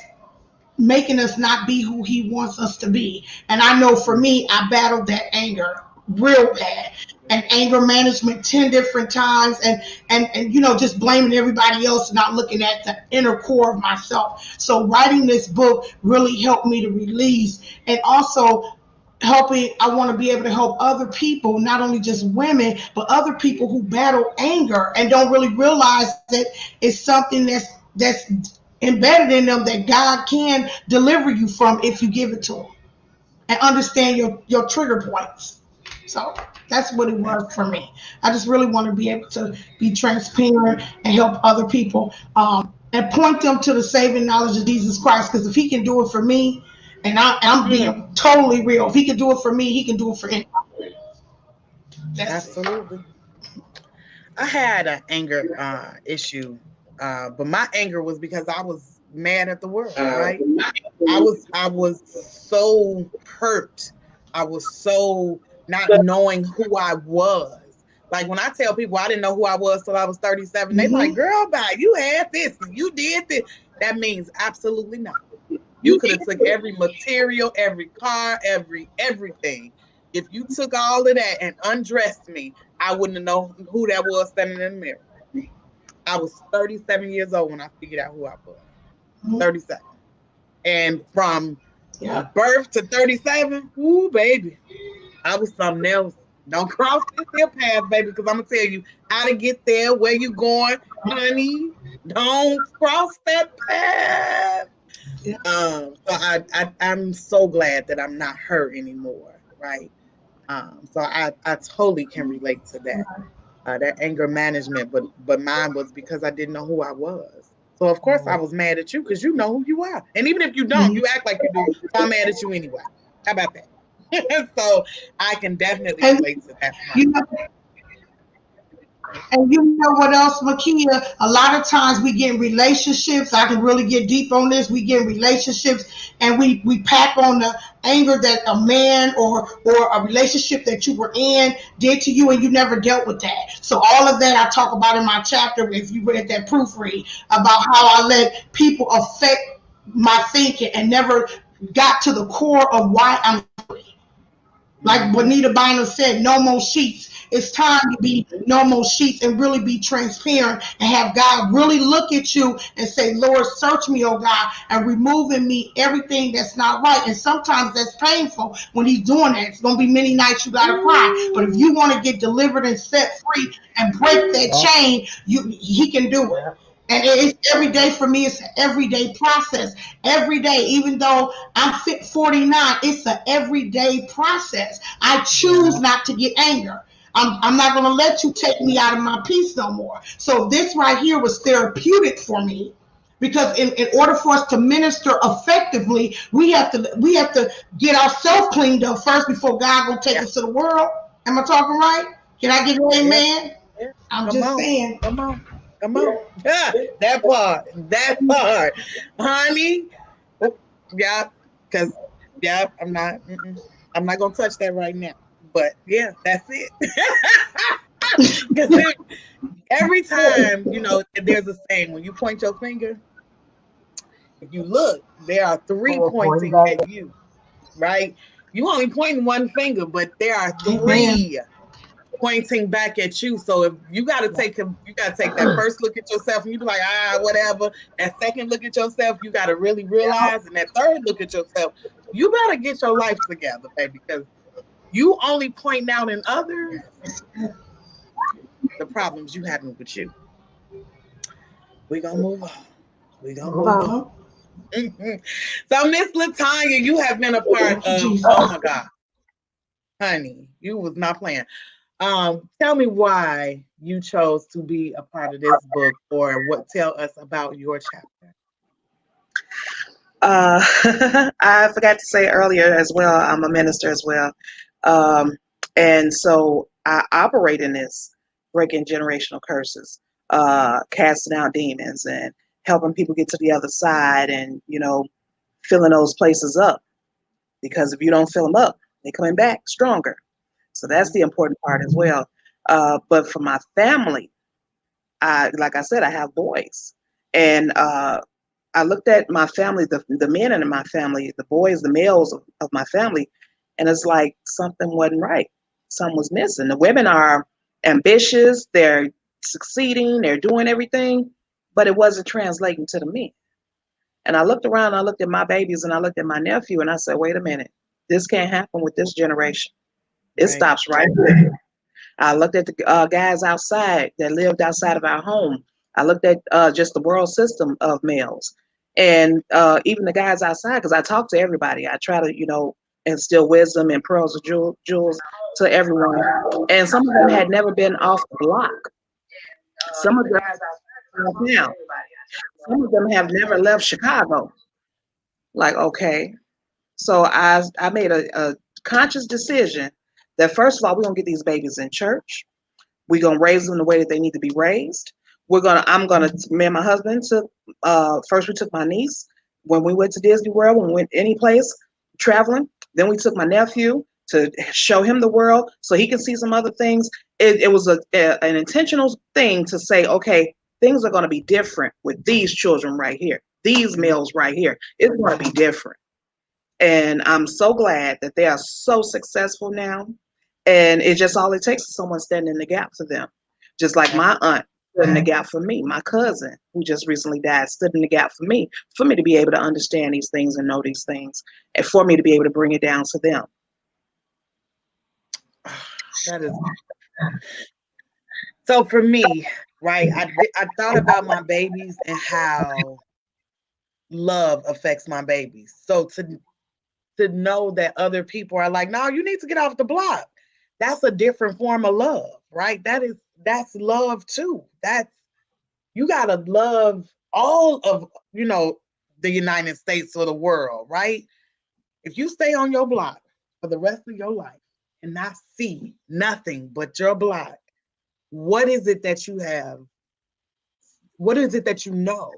making us not be who he wants us to be. And I know for me, I battled that anger real bad, and anger management 10 different times, and just blaming everybody else, not looking at the inner core of myself. So writing this book really helped me to release, and also I want to be able to help other people, not only just women, but other people who battle anger and don't really realize that it's something that's embedded in them that God can deliver you from if you give it to him and understand your trigger points. So that's what it was for me. I just really want to be able to be transparent and help other people, and point them to the saving knowledge of Jesus Christ. Because if he can do it for me, and I'm being totally real, if he can do it for me, he can do it for anybody. Absolutely. I had an anger issue, but my anger was because I was mad at the world, right? I was so hurt. I was so not knowing who I was. Like when I tell people I didn't know who I was till I was 37, they like, girl, bye, you had this, you did this. That means absolutely nothing. You could have took every material, every car, everything. If you took all of that and undressed me, I wouldn't have known who that was standing in the mirror. I was 37 years old when I figured out who I was. 37. And from birth to 37, ooh, baby, I was something else. Don't cross this here path, baby, because I'm going to tell you how to get there, where you going, honey. Don't cross that path. So I'm so glad that I'm not her anymore, right? So I totally can relate to that anger management, but mine was because I didn't know who I was. So of course I was mad at you because you know who you are, and even if you don't, you act like you do. So I'm mad at you anyway. How about that? So I can definitely And relate to that part. you know, and you know what else, Makia? A lot of times we get in relationships. I can really get deep on this. We get in relationships and we pack on the anger that a man or a relationship that you were in did to you, and you never dealt with that. So all of that I talk about in my chapter. If you read that proofread about how I let people affect my thinking and never got to the core of why I'm like Bonita Bynum said, no more sheets. It's time to be no more sheets and really be transparent and have God really look at you and say, Lord, search me, oh God, and remove in me everything that's not right. And sometimes that's painful when he's doing that. It's going to be many nights you got to cry. But if you want to get delivered and set free and break that chain, he can do it. And it's every day for me. It's an everyday process. Every day, even though I'm fit 49, it's an everyday process. I choose not to get anger. I'm not going to let you take me out of my peace no more. So this right here was therapeutic for me because in order for us to minister effectively, we have to get ourselves cleaned up first before God will take us to the world. Am I talking right? Can I get an amen? I'm Come just on, saying. come on, come on. Yeah, that part, honey. Oh, yeah, because I'm not gonna touch that right now. But yeah, that's it. Because every time, there's a saying when you point your finger, if you look, there are three Point pointing back. at you, right? You only pointing one finger, but there are Amen. three pointing back at you. So if you gotta take that first look at yourself and you be like, whatever. That second look at yourself, you gotta really realize, and that third look at yourself, you better get your life together, baby, because you only pointing out in others the problems you having with you. We're gonna move on. We're gonna move on. So Miss Latanya, you have been a part of, oh my God, honey, you was not playing. Tell me why you chose to be a part of this book, or tell us about your chapter. I forgot to say earlier as well, I'm a minister as well. Um, and so I operate in this, breaking generational curses, casting out demons and helping people get to the other side and, filling those places up. Because if you don't fill them up, they're coming back stronger. So that's the important part as well. But for my family, like I said, I have boys. And I looked at my family, the men in my family, the boys, the males of my family, and it's like something wasn't right. Something was missing. The women are ambitious, they're succeeding, they're doing everything, but it wasn't translating to the men. And I looked around, I looked at my babies, and I looked at my nephew, and I said, wait a minute, this can't happen with this generation. It stops right there. I looked at the guys outside that lived outside of our home. I looked at just the world system of males, and even the guys outside, because I talk to everybody. I try to, instill wisdom and pearls of jewels to everyone. And some of them had never been off the block. Some of them now. Some of them have never left Chicago. Like, okay. So I made a conscious decision that first of all, we're gonna get these babies in church. We're gonna raise them the way that they need to be raised. Me and my husband took first we took my niece when we went to Disney World, when we went any place traveling. Then we took my nephew to show him the world so he can see some other things. It was an intentional thing to say, okay, things are gonna be different with these children right here, these males right here. It's gonna be different. And I'm so glad that they are so successful now. And it's just all it takes is someone standing in the gap for them. Just like my aunt stood in the gap for me. My cousin, who just recently died, stood in the gap for me to be able to understand these things and know these things, and for me to be able to bring it down to them. That is so for me, right? I thought about my babies and how love affects my babies. So to know that other people are like, no, you need to get off the block. That's a different form of love, right? That's love too. You gotta love all of, the United States or the world, right? If you stay on your block for the rest of your life and not see nothing but your block, what is it that you have? What is it that you know?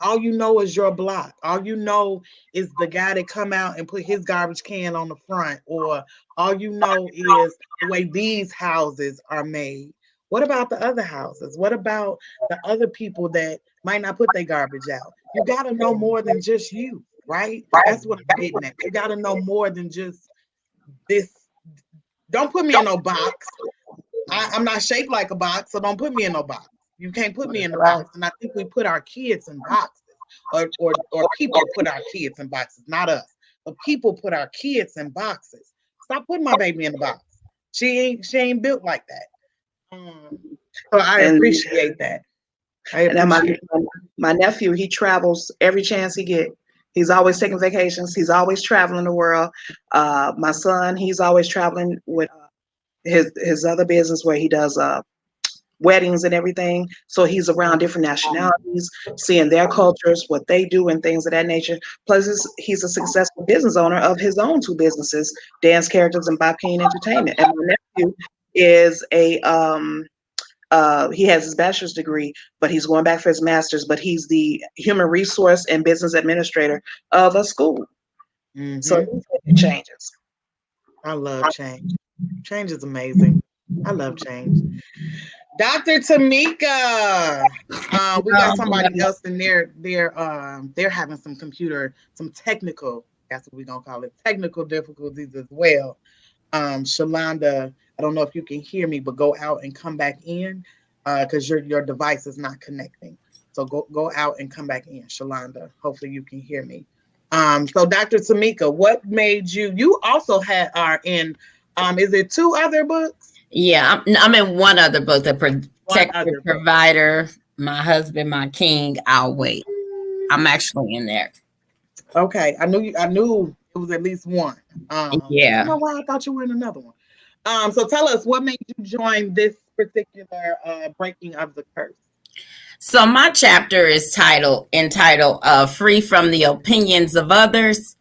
All you know is your block. All you know is the guy that come out and put his garbage can on the front, or all you know is the way these houses are made. What about the other houses? What about the other people that might not put their garbage out? You got to know more than just you, right? That's what I'm getting at. You got to know more than just this. Don't put me in no box. I'm not shaped like a box, so don't put me in no box. You can't put me in the box. And I think we put our kids in boxes, or people put our kids in boxes, not us. But people put our kids in boxes. Stop putting my baby in the box. She ain't built like that. So I appreciate that. My nephew, he travels every chance he get. He's always taking vacations. He's always traveling the world. My son, he's always traveling with his other business where he does weddings and everything. So he's around different nationalities, seeing their cultures, what they do, and things of that nature. Plus, he's a successful business owner of his own 2 businesses, Dance Characters and Bob King Entertainment. And my nephew is he has his bachelor's degree, but he's going back for his master's, but he's the human resource and business administrator of a school. Mm-hmm. So it changes. I love change. Change is amazing. I love change. Dr. Tamika, we got somebody else in there. They're having some technical, that's what we're gonna call it, technical difficulties as well. Shalonda, I don't know if you can hear me, but go out and come back in because your device is not connecting. So go out and come back in, Shalonda. Hopefully you can hear me. So Dr. Tamika, what made you also are in, is it 2 other books? Yeah, I'm in one other book, The Protector Provider, My Husband, My King, I'll Wait. I'm actually in there. Okay, I knew it was at least one. Yeah. I don't know why I thought you were in another one. So tell us, what made you join this particular Breaking of the Curse? So my chapter is entitled Free from the Opinions of Others.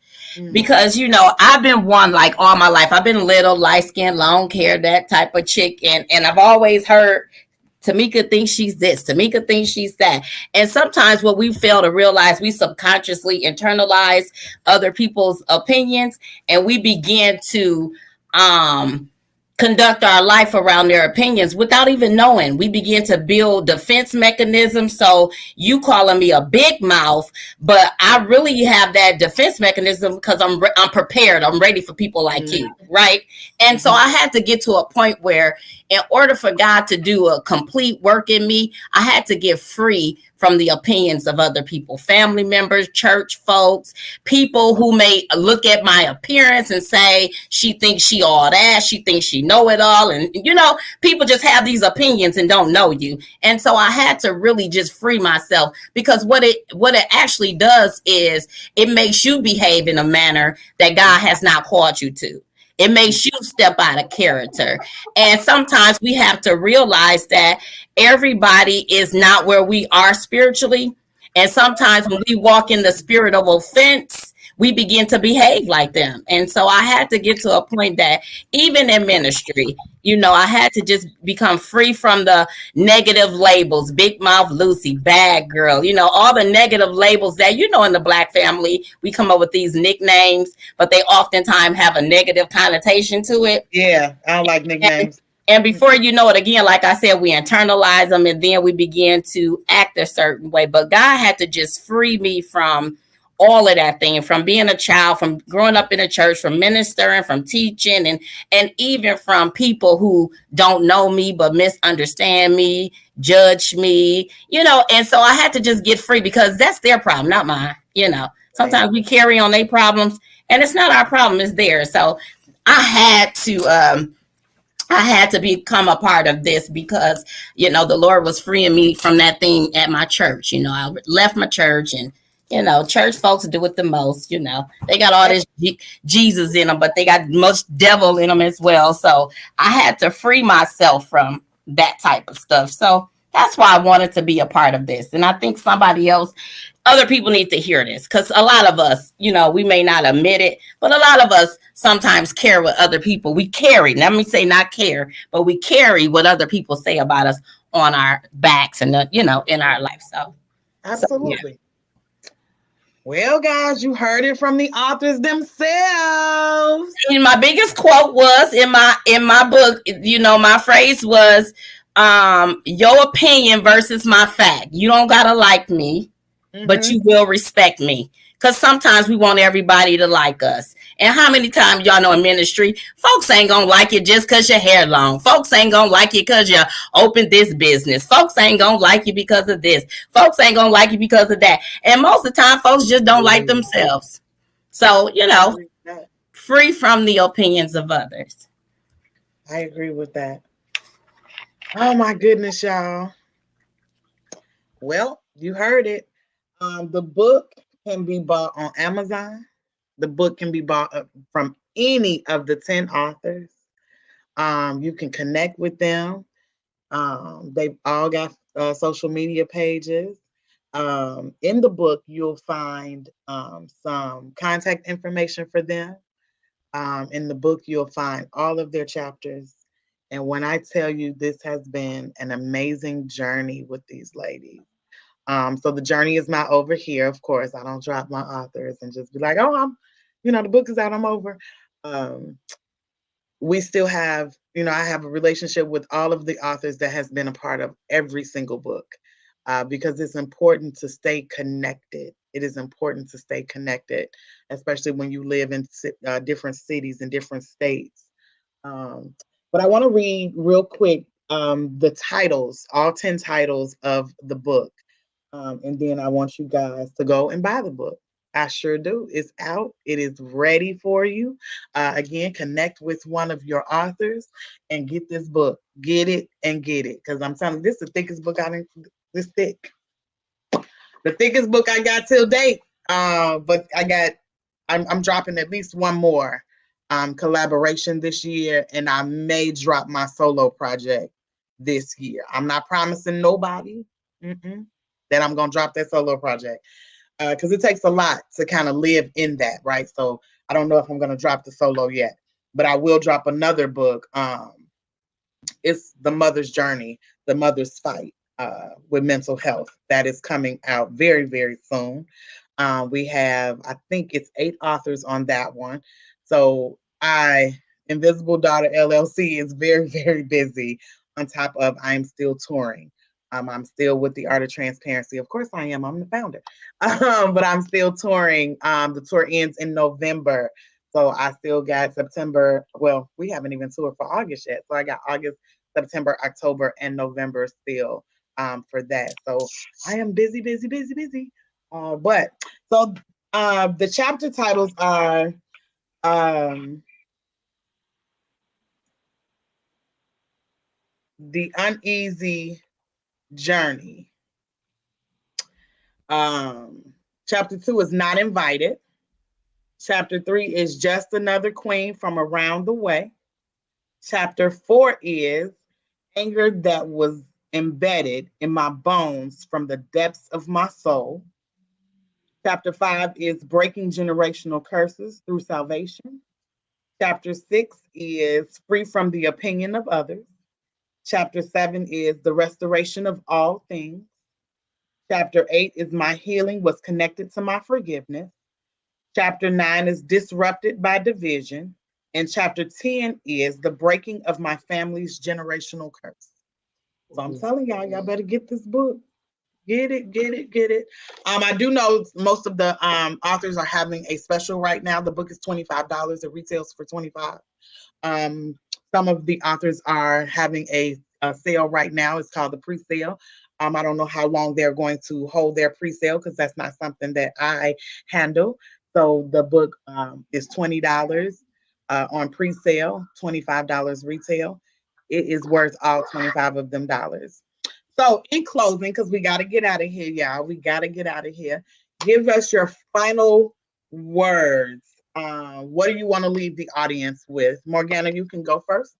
Because, I've been one like all my life. I've been little, light skin, long hair, that type of chick. And I've always heard Tamika thinks she's this, Tamika thinks she's that. And sometimes what we fail to realize, we subconsciously internalize other people's opinions, and we begin to conduct our life around their opinions without even knowing. We begin to build defense mechanisms. So you calling me a big mouth, but I really have that defense mechanism because I'm prepared. I'm ready for people like you, right? And so I had to get to a point where, in order for God to do a complete work in me, I had to get free from the opinions of other people, family members, church folks, people who may look at my appearance and say, she thinks she all that, she thinks she know it all. And, people just have these opinions and don't know you. And so I had to really just free myself, because what it actually does is it makes you behave in a manner that God has not called you to. It makes you step out of character. And sometimes we have to realize that everybody is not where we are spiritually. And sometimes when we walk in the spirit of offense, we begin to behave like them. And so I had to get to a point that even in ministry, I had to just become free from the negative labels, big mouth Lucy, bad girl, all the negative labels that, in the Black family, we come up with these nicknames, but they oftentimes have a negative connotation to it. Yeah, I don't like nicknames. And before you know it, again, like I said, we internalize them, and then we begin to act a certain way. But God had to just free me from all of that thing, from being a child, from growing up in a church, from ministering, from teaching, and even from people who don't know me but misunderstand me, judge me, and so I had to just get free, because that's their problem, not mine. Sometimes we carry on their problems, and it's not our problem, it's theirs. So I had to I had to become a part of this because, you know, the Lord was freeing me from that thing at my church. You know, I left my church, and, you know, church folks do it the most. You know, they got all this Jesus in them, but they got much devil in them as well. So I had to free myself from that type of stuff. So that's why I wanted to be a part of this. And I think other people need to hear this, because a lot of us, you know, we may not admit it, but a lot of us sometimes care what other people, we carry, let me say not care, but we carry what other people say about us on our backs and, you know, in our life. So, absolutely. Yeah. Well, guys, you heard it from the authors themselves. And my biggest quote was in my book, you know, my phrase was, your opinion versus my fact. You don't gotta like me, but you will respect me. Because sometimes we want everybody to like us. And how many times y'all know in ministry, folks ain't gonna like you just because your hair long. Folks ain't gonna like you because you opened this business. Folks ain't gonna like you because of this. Folks ain't gonna like you because of that. And most of the time, folks just don't like themselves. So, you know, free from the opinions of others. I agree with that. Oh my goodness, y'all. Well, you heard it. The book can be bought on Amazon. The book can be bought from any of the 10 authors. You can connect with them. They've all got social media pages. In the book, you'll find some contact information for them. In the book, you'll find all of their chapters. And when I tell you, this has been an amazing journey with these ladies. So the journey is not over here. Of course, I don't drop my authors and just be like, oh, the book is out, I'm over. We still have, I have a relationship with all of the authors that has been a part of every single book, because it's important to stay connected. It is important to stay connected, especially when you live in different cities and different states. But I want to read real quick the titles, all 10 titles of the book. And then I want you guys to go and buy the book. I sure do. It's out. It is ready for you. Again, connect with one of your authors and get this book. Get it and get it. Because I'm telling you, this is the thickest book this thick. The thickest book I got till date. But I'm dropping at least one more collaboration this year, and I may drop my solo project this year. I'm not promising nobody that I'm going to drop that solo project, because it takes a lot to kind of live in that, right? So I don't know if I'm going to drop the solo yet, but I will drop another book. It's The Mother's Journey, The Mother's Fight with Mental Health. That is coming out very, very soon. We have, I think it's 8 authors on that one. So Invisible Daughter LLC is very, very busy, on top of I'm still touring. I'm still with the Art of Transparency. Of course I am. I'm the founder. But I'm still touring. The tour ends in November. So I still got September. Well, we haven't even toured for August yet. So I got August, September, October, and November still for that. So I am busy, busy, busy, busy. The chapter titles are The Uneasy Journey. Chapter 2 is Not Invited. Chapter 3 is Just Another Queen from Around the Way. Chapter 4 is Anger That Was Embedded in My Bones from the Depths of My Soul. Chapter 5 is Breaking Generational Curses Through Salvation. Chapter 6 is Free from the Opinion of Others. Chapter 7 is The Restoration of All Things. Chapter 8 is My Healing Was Connected to My Forgiveness. Chapter 9 is Disrupted by Division. And chapter 10 is The Breaking of My Family's Generational Curse. So I'm telling y'all better get this book. Get it, get it, get it. I do know most of the authors are having a special right now. The book is $25. It retails for $25. Some of the authors are having a sale right now. It's called the pre-sale. I don't know how long they're going to hold their pre-sale, because that's not something that I handle. So the book is $20 on pre-sale, $25 retail. it is worth all 25 of them dollars. So in closing, because we got to get out of here, y'all. We got to get out of here. Give us your final words. What do you want to leave the audience with? Morgana, you can go first.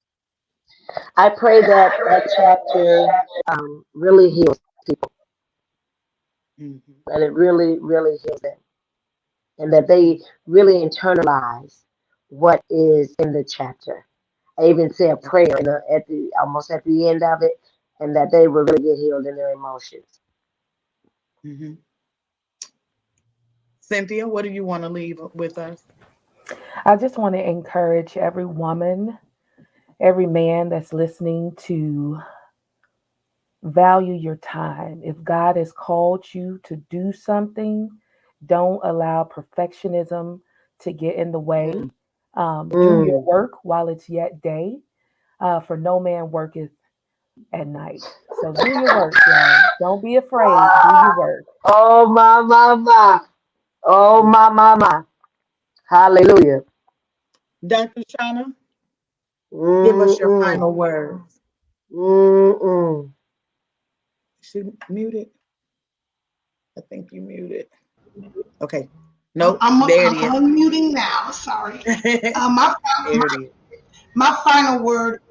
I pray that that chapter really heals people, that it really, really heals them, and that they really internalize what is in the chapter. I even say a prayer at the almost at the end of it, and that they will really get healed in their emotions. Mm-hmm. Cynthia, what do you want to leave with us? I just want to encourage every woman, every man that's listening to value your time. If God has called you to do something, don't allow perfectionism to get in the way. Do your work while it's yet day, for no man worketh at night. So do your work, y'all. Don't be afraid. Do your work. Oh my. Oh my. Hallelujah. Dr. Shauna, give us your final words. She muted. I think you muted. Okay. Nope. I'm there it is. unmuting now. Sorry. My final word: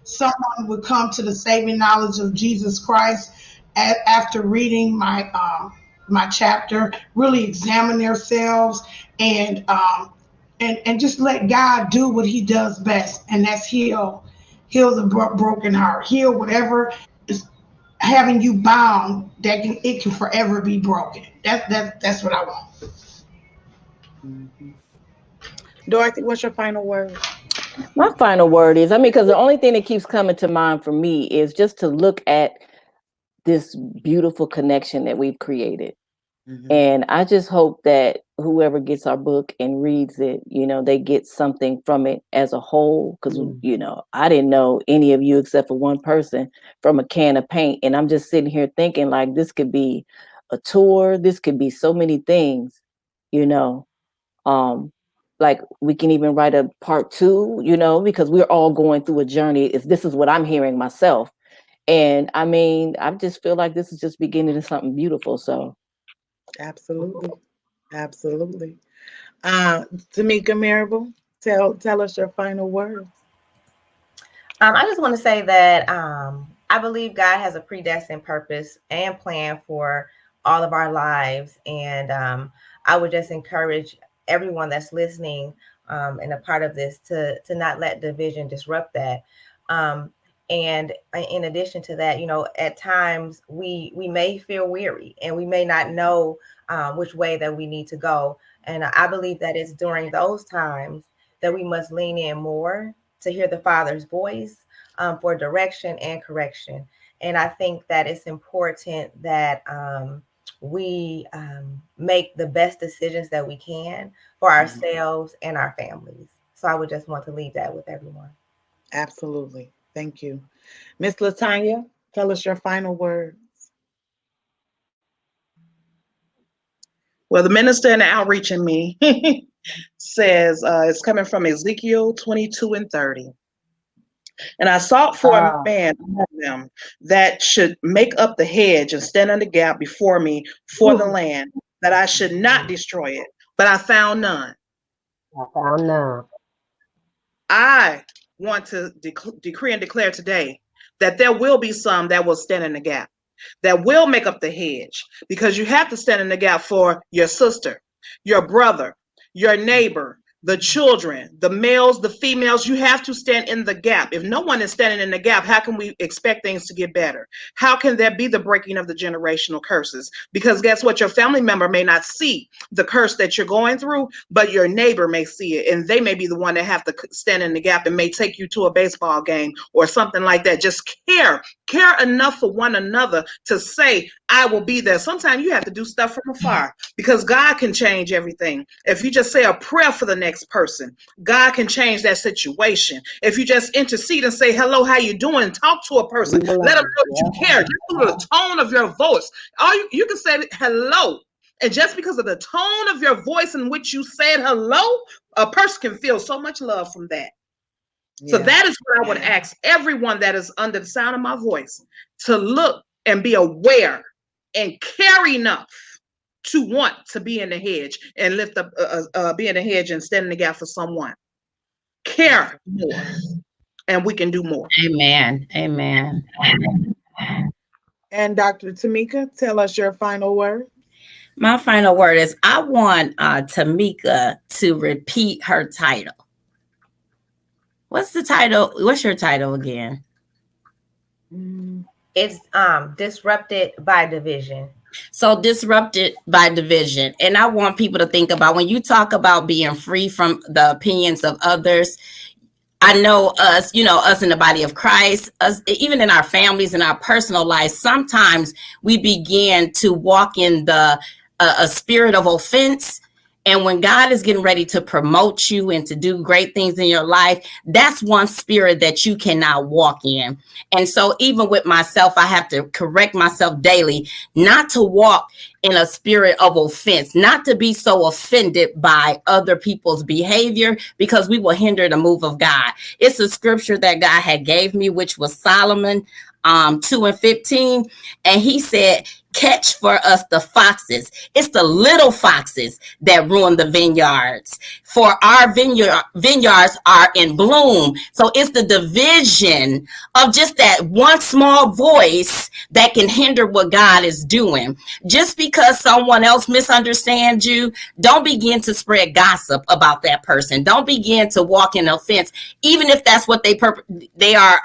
someone would come to the saving knowledge of Jesus Christ after reading my chapter. Really examine themselves and just let God do what He does best, and that's heal the broken heart, heal whatever is having you bound. It can forever be broken. That's what I want. Dorothy, what's your final word? My final word is, because the only thing that keeps coming to mind for me is just to look at this beautiful connection that we've created. And I just hope that whoever gets our book and reads it, they get something from it as a whole. Because, I didn't know any of you except for one person from a can of paint. And I'm just sitting here thinking like this could be a tour. This could be so many things, like we can even write a part 2, because we're all going through a journey. If this is what I'm hearing myself. And I just feel like this is just beginning of something beautiful. So. Absolutely. Tamika Marable, tell us your final words. I just want to say that I believe God has a predestined purpose and plan for all of our lives. And I would just encourage everyone that's listening and a part of this to not let division disrupt that. And in addition to that, at times we may feel weary and we may not know which way that we need to go. And I believe that it's during those times that we must lean in more to hear the Father's voice for direction and correction. And I think that it's important that we make the best decisions that we can for ourselves and our families. So I would just want to leave that with everyone. Absolutely. Thank you. Miss Latanya, tell us your final words. Well, the minister and the outreach in me says it's coming from Ezekiel 22:30. And I sought for a man among them that should make up the hedge and stand in the gap before me for the land, that I should not destroy it. But I found none. I want to decree and declare today that there will be some that will stand in the gap, that will make up the hedge, because you have to stand in the gap for your sister, your brother, your neighbor, the children, the males, the females. You have to stand in the gap. If no one is standing in the gap, how can we expect things to get better? How can there be the breaking of the generational curses? Because guess what? Your family member may not see the curse that you're going through, but your neighbor may see it, and they may be the one that have to stand in the gap and may take you to a baseball game or something like that. Just care enough for one another to say, I will be there. Sometimes you have to do stuff from afar, because God can change everything. If you just say a prayer for the next person, God can change that situation. If you just intercede and say, hello, how you doing? Talk to a person. Let them know that you care. Just through the tone of your voice. You can say hello. And just because of the tone of your voice in which you said hello, a person can feel so much love from that. So Yeah. that is what I would ask everyone that is under the sound of my voice to look and be aware and care enough to want to be in the hedge and lift up, be in the hedge and stand in the gap for someone. Care more, and we can do more. Amen. Amen. And Dr. Tamika, tell us your final word. My final word is I want Tamika to repeat her title. What's the title? What's your title again? It's Disrupted by Division. So disrupted by division. And I want people to think about when you talk about being free from the opinions of others. I know us, us in the body of Christ, us, even in our families, in our personal lives, sometimes we begin to walk in a spirit of offense. And when God is getting ready to promote you and to do great things in your life, that's one spirit that you cannot walk in. And so even with myself, I have to correct myself daily, not to walk in a spirit of offense, not to be so offended by other people's behavior, because we will hinder the move of God. It's a scripture that God had gave me, which was Solomon 2:15. And he said, catch for us the foxes. It's the little foxes that ruin the vineyards. For our vineyards are in bloom. So it's the division of just that one small voice that can hinder what God is doing. Just because someone else misunderstands you, don't begin to spread gossip about that person. Don't begin to walk in offense, even if that's what they are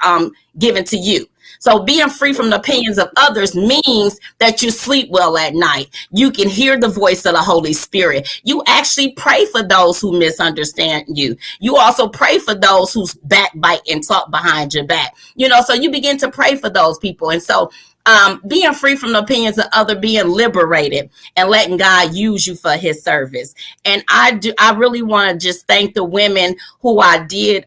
given to you. So being free from the opinions of others means that you sleep well at night. You can hear the voice of the Holy Spirit. You actually pray for those who misunderstand you. You also pray for those who backbite and talk behind your back. So you begin to pray for those people. And so being free from the opinions of others, being liberated and letting God use you for his service. And I really want to just thank the women who I did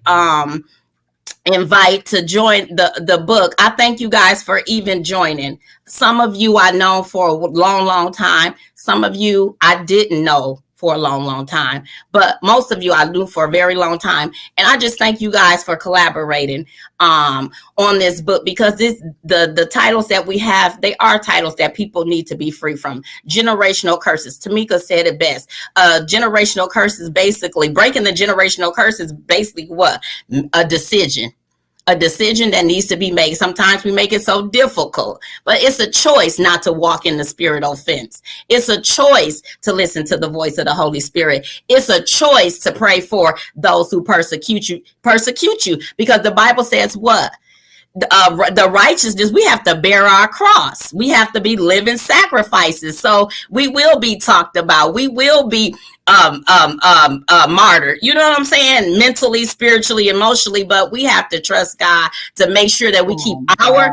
invite to join the book. I thank you guys for even joining. Some of you I know for a long time. Some of you I didn't know for a long time, but most of you I knew for a very long time. And I just thank you guys for collaborating on this book, because the titles that we have, they are titles that people need to be free from. Generational curses. Tamika said it best. Generational curses, basically breaking the generational curses, basically what? A decision that needs to be made. Sometimes we make it so difficult, but it's a choice not to walk in the spirit of offense. It's a choice to listen to the voice of the Holy Spirit. It's a choice to pray for those who persecute you, because the Bible says what? The righteousness, we have to bear our cross. We have to be living sacrifices. So we will be talked about. We will be martyred. You know what I'm saying? Mentally, spiritually, emotionally. But we have to trust God to make sure that we keep our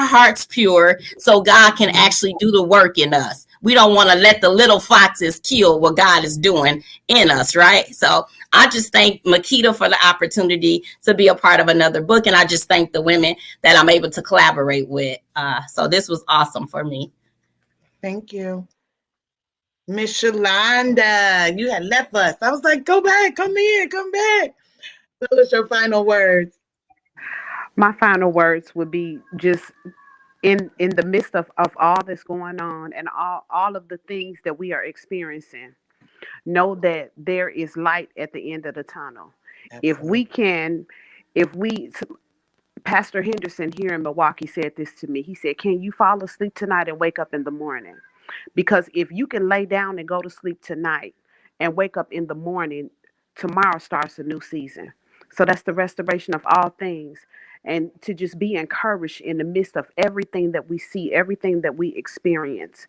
hearts pure, so God can actually do the work in us. We don't want to let the little foxes kill what God is doing in us, right? So I just thank Makita for the opportunity to be a part of another book. And I just thank the women that I'm able to collaborate with. So this was awesome for me. Thank you. Miss Shalonda, you had left us. I was like, go back, come here, come back. Tell us your final words. My final words would be just in the midst of all that's going on and all of the things that we are experiencing, know that there is light at the end of the tunnel. Absolutely. If we Pastor Henderson here in Milwaukee said this to me. He said, can you fall asleep tonight and wake up in the morning? Because if you can lay down and go to sleep tonight and wake up in the morning, tomorrow starts a new season. So that's the restoration of all things. And to just be encouraged in the midst of everything that we see, everything that we experience.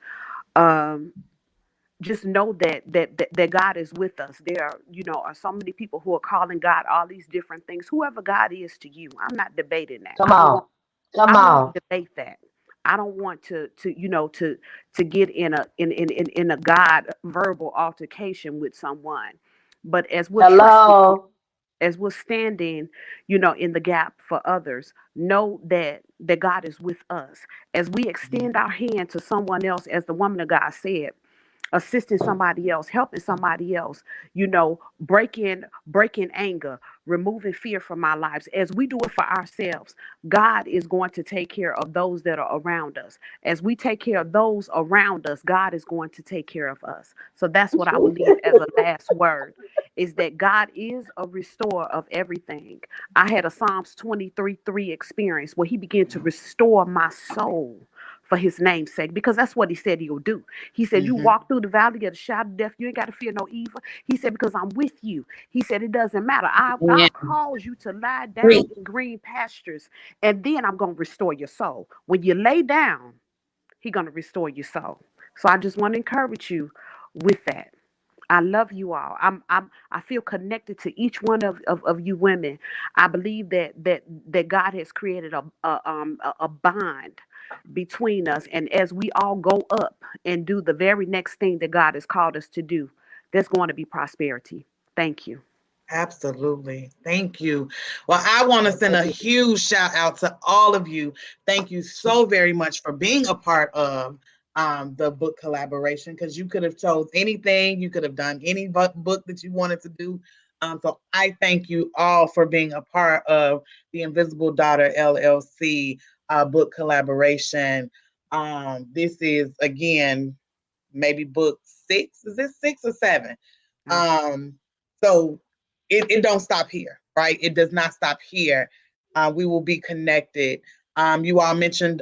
Just know that God is with us. There are so many people who are calling God all these different things. Whoever God is to you, I'm not debating that. Come on. I don't want to debate that. I don't want to get in a God verbal altercation with someone. But as we're standing, in the gap for others, know that God is with us. As we extend our hand to someone else, as the woman of God said, assisting somebody else, helping somebody else, breaking anger, removing fear from our lives. As we do it for ourselves, God is going to take care of those that are around us. As we take care of those around us, God is going to take care of us. So that's what I will leave as a last word, is that God is a restorer of everything. I had a Psalms 23:3 experience where he began to restore my soul for his name's sake, because that's what he said he'll do. He said, you walk through the valley of the shadow of death, you ain't got to fear no evil. He said, because I'm with you. He said, it doesn't matter. I'll cause you to lie down in green pastures, and then I'm going to restore your soul. When you lay down, he's going to restore your soul. So I just want to encourage you with that. I love you all. I feel connected to each one of you women. I believe that God has created a bond between us, and as we all go up and do the very next thing that God has called us to do, there's going to be prosperity. Thank you. Absolutely. Thank you. Well, I want to send a huge shout out to all of you. Thank you so very much for being a part of the book collaboration, because you could have chose anything. You could have done any book that you wanted to do. So I thank you all for being a part of the Invisible Daughter LLC book collaboration. This is, again, maybe book 6. Is this 6 or 7? So it don't stop here, right? It does not stop here. We will be connected. You all mentioned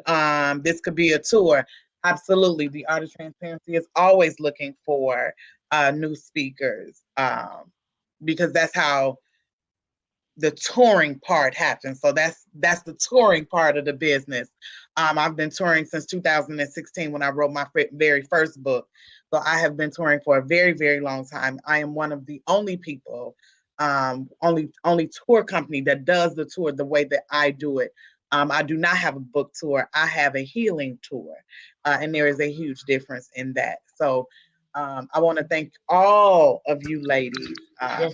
this could be a tour. Absolutely. The Art of Transparency is always looking for new speakers, because that's how the touring part happens. So that's the touring part of the business. I've been touring since 2016 when I wrote my very first book. So I have been touring for a very, very long time. I am one of the only people, only tour company that does the tour the way that I do it. I do not have a book tour. I have a healing tour, and there is a huge difference in that. So I want to thank all of you ladies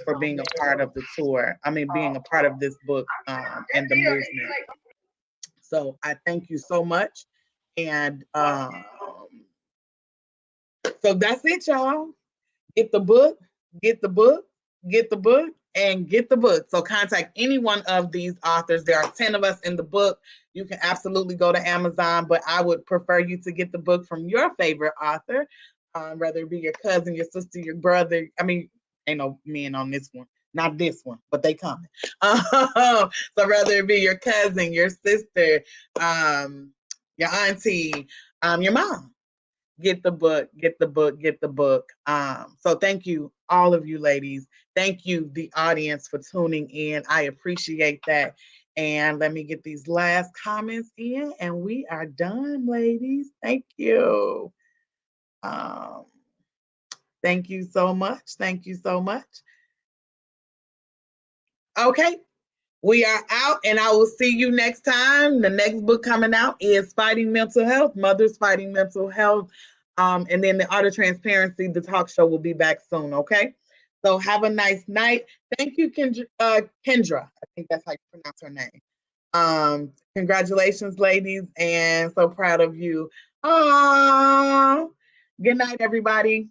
for being a part of the tour. I mean, being a part of this book and the movement. So I thank you so much. And so that's it, y'all. Get the book, get the book, get the book, and get the book. So contact any one of these authors. There are 10 of us in the book. You can absolutely go to Amazon, but I would prefer you to get the book from your favorite author, whether it be your cousin, your sister, your brother. I mean, ain't no men on this one. Not this one, but they coming. So whether it be your cousin, your sister, your auntie, your mom. Get the book, get the book, get the book. So thank you, all of you ladies. Thank you, the audience, for tuning in. I appreciate that. And let me get these last comments in, and we are done, ladies. Thank you. Thank you so much. Thank you so much. Okay. We are out, and I will see you next time. The next book coming out is Fighting Mental Health, Mothers Fighting Mental Health. And then the Art of Transparency, the talk show, will be back soon, okay? So have a nice night. Thank you, Kendra. I think that's how you pronounce her name. Congratulations, ladies, and so proud of you. Good night, everybody.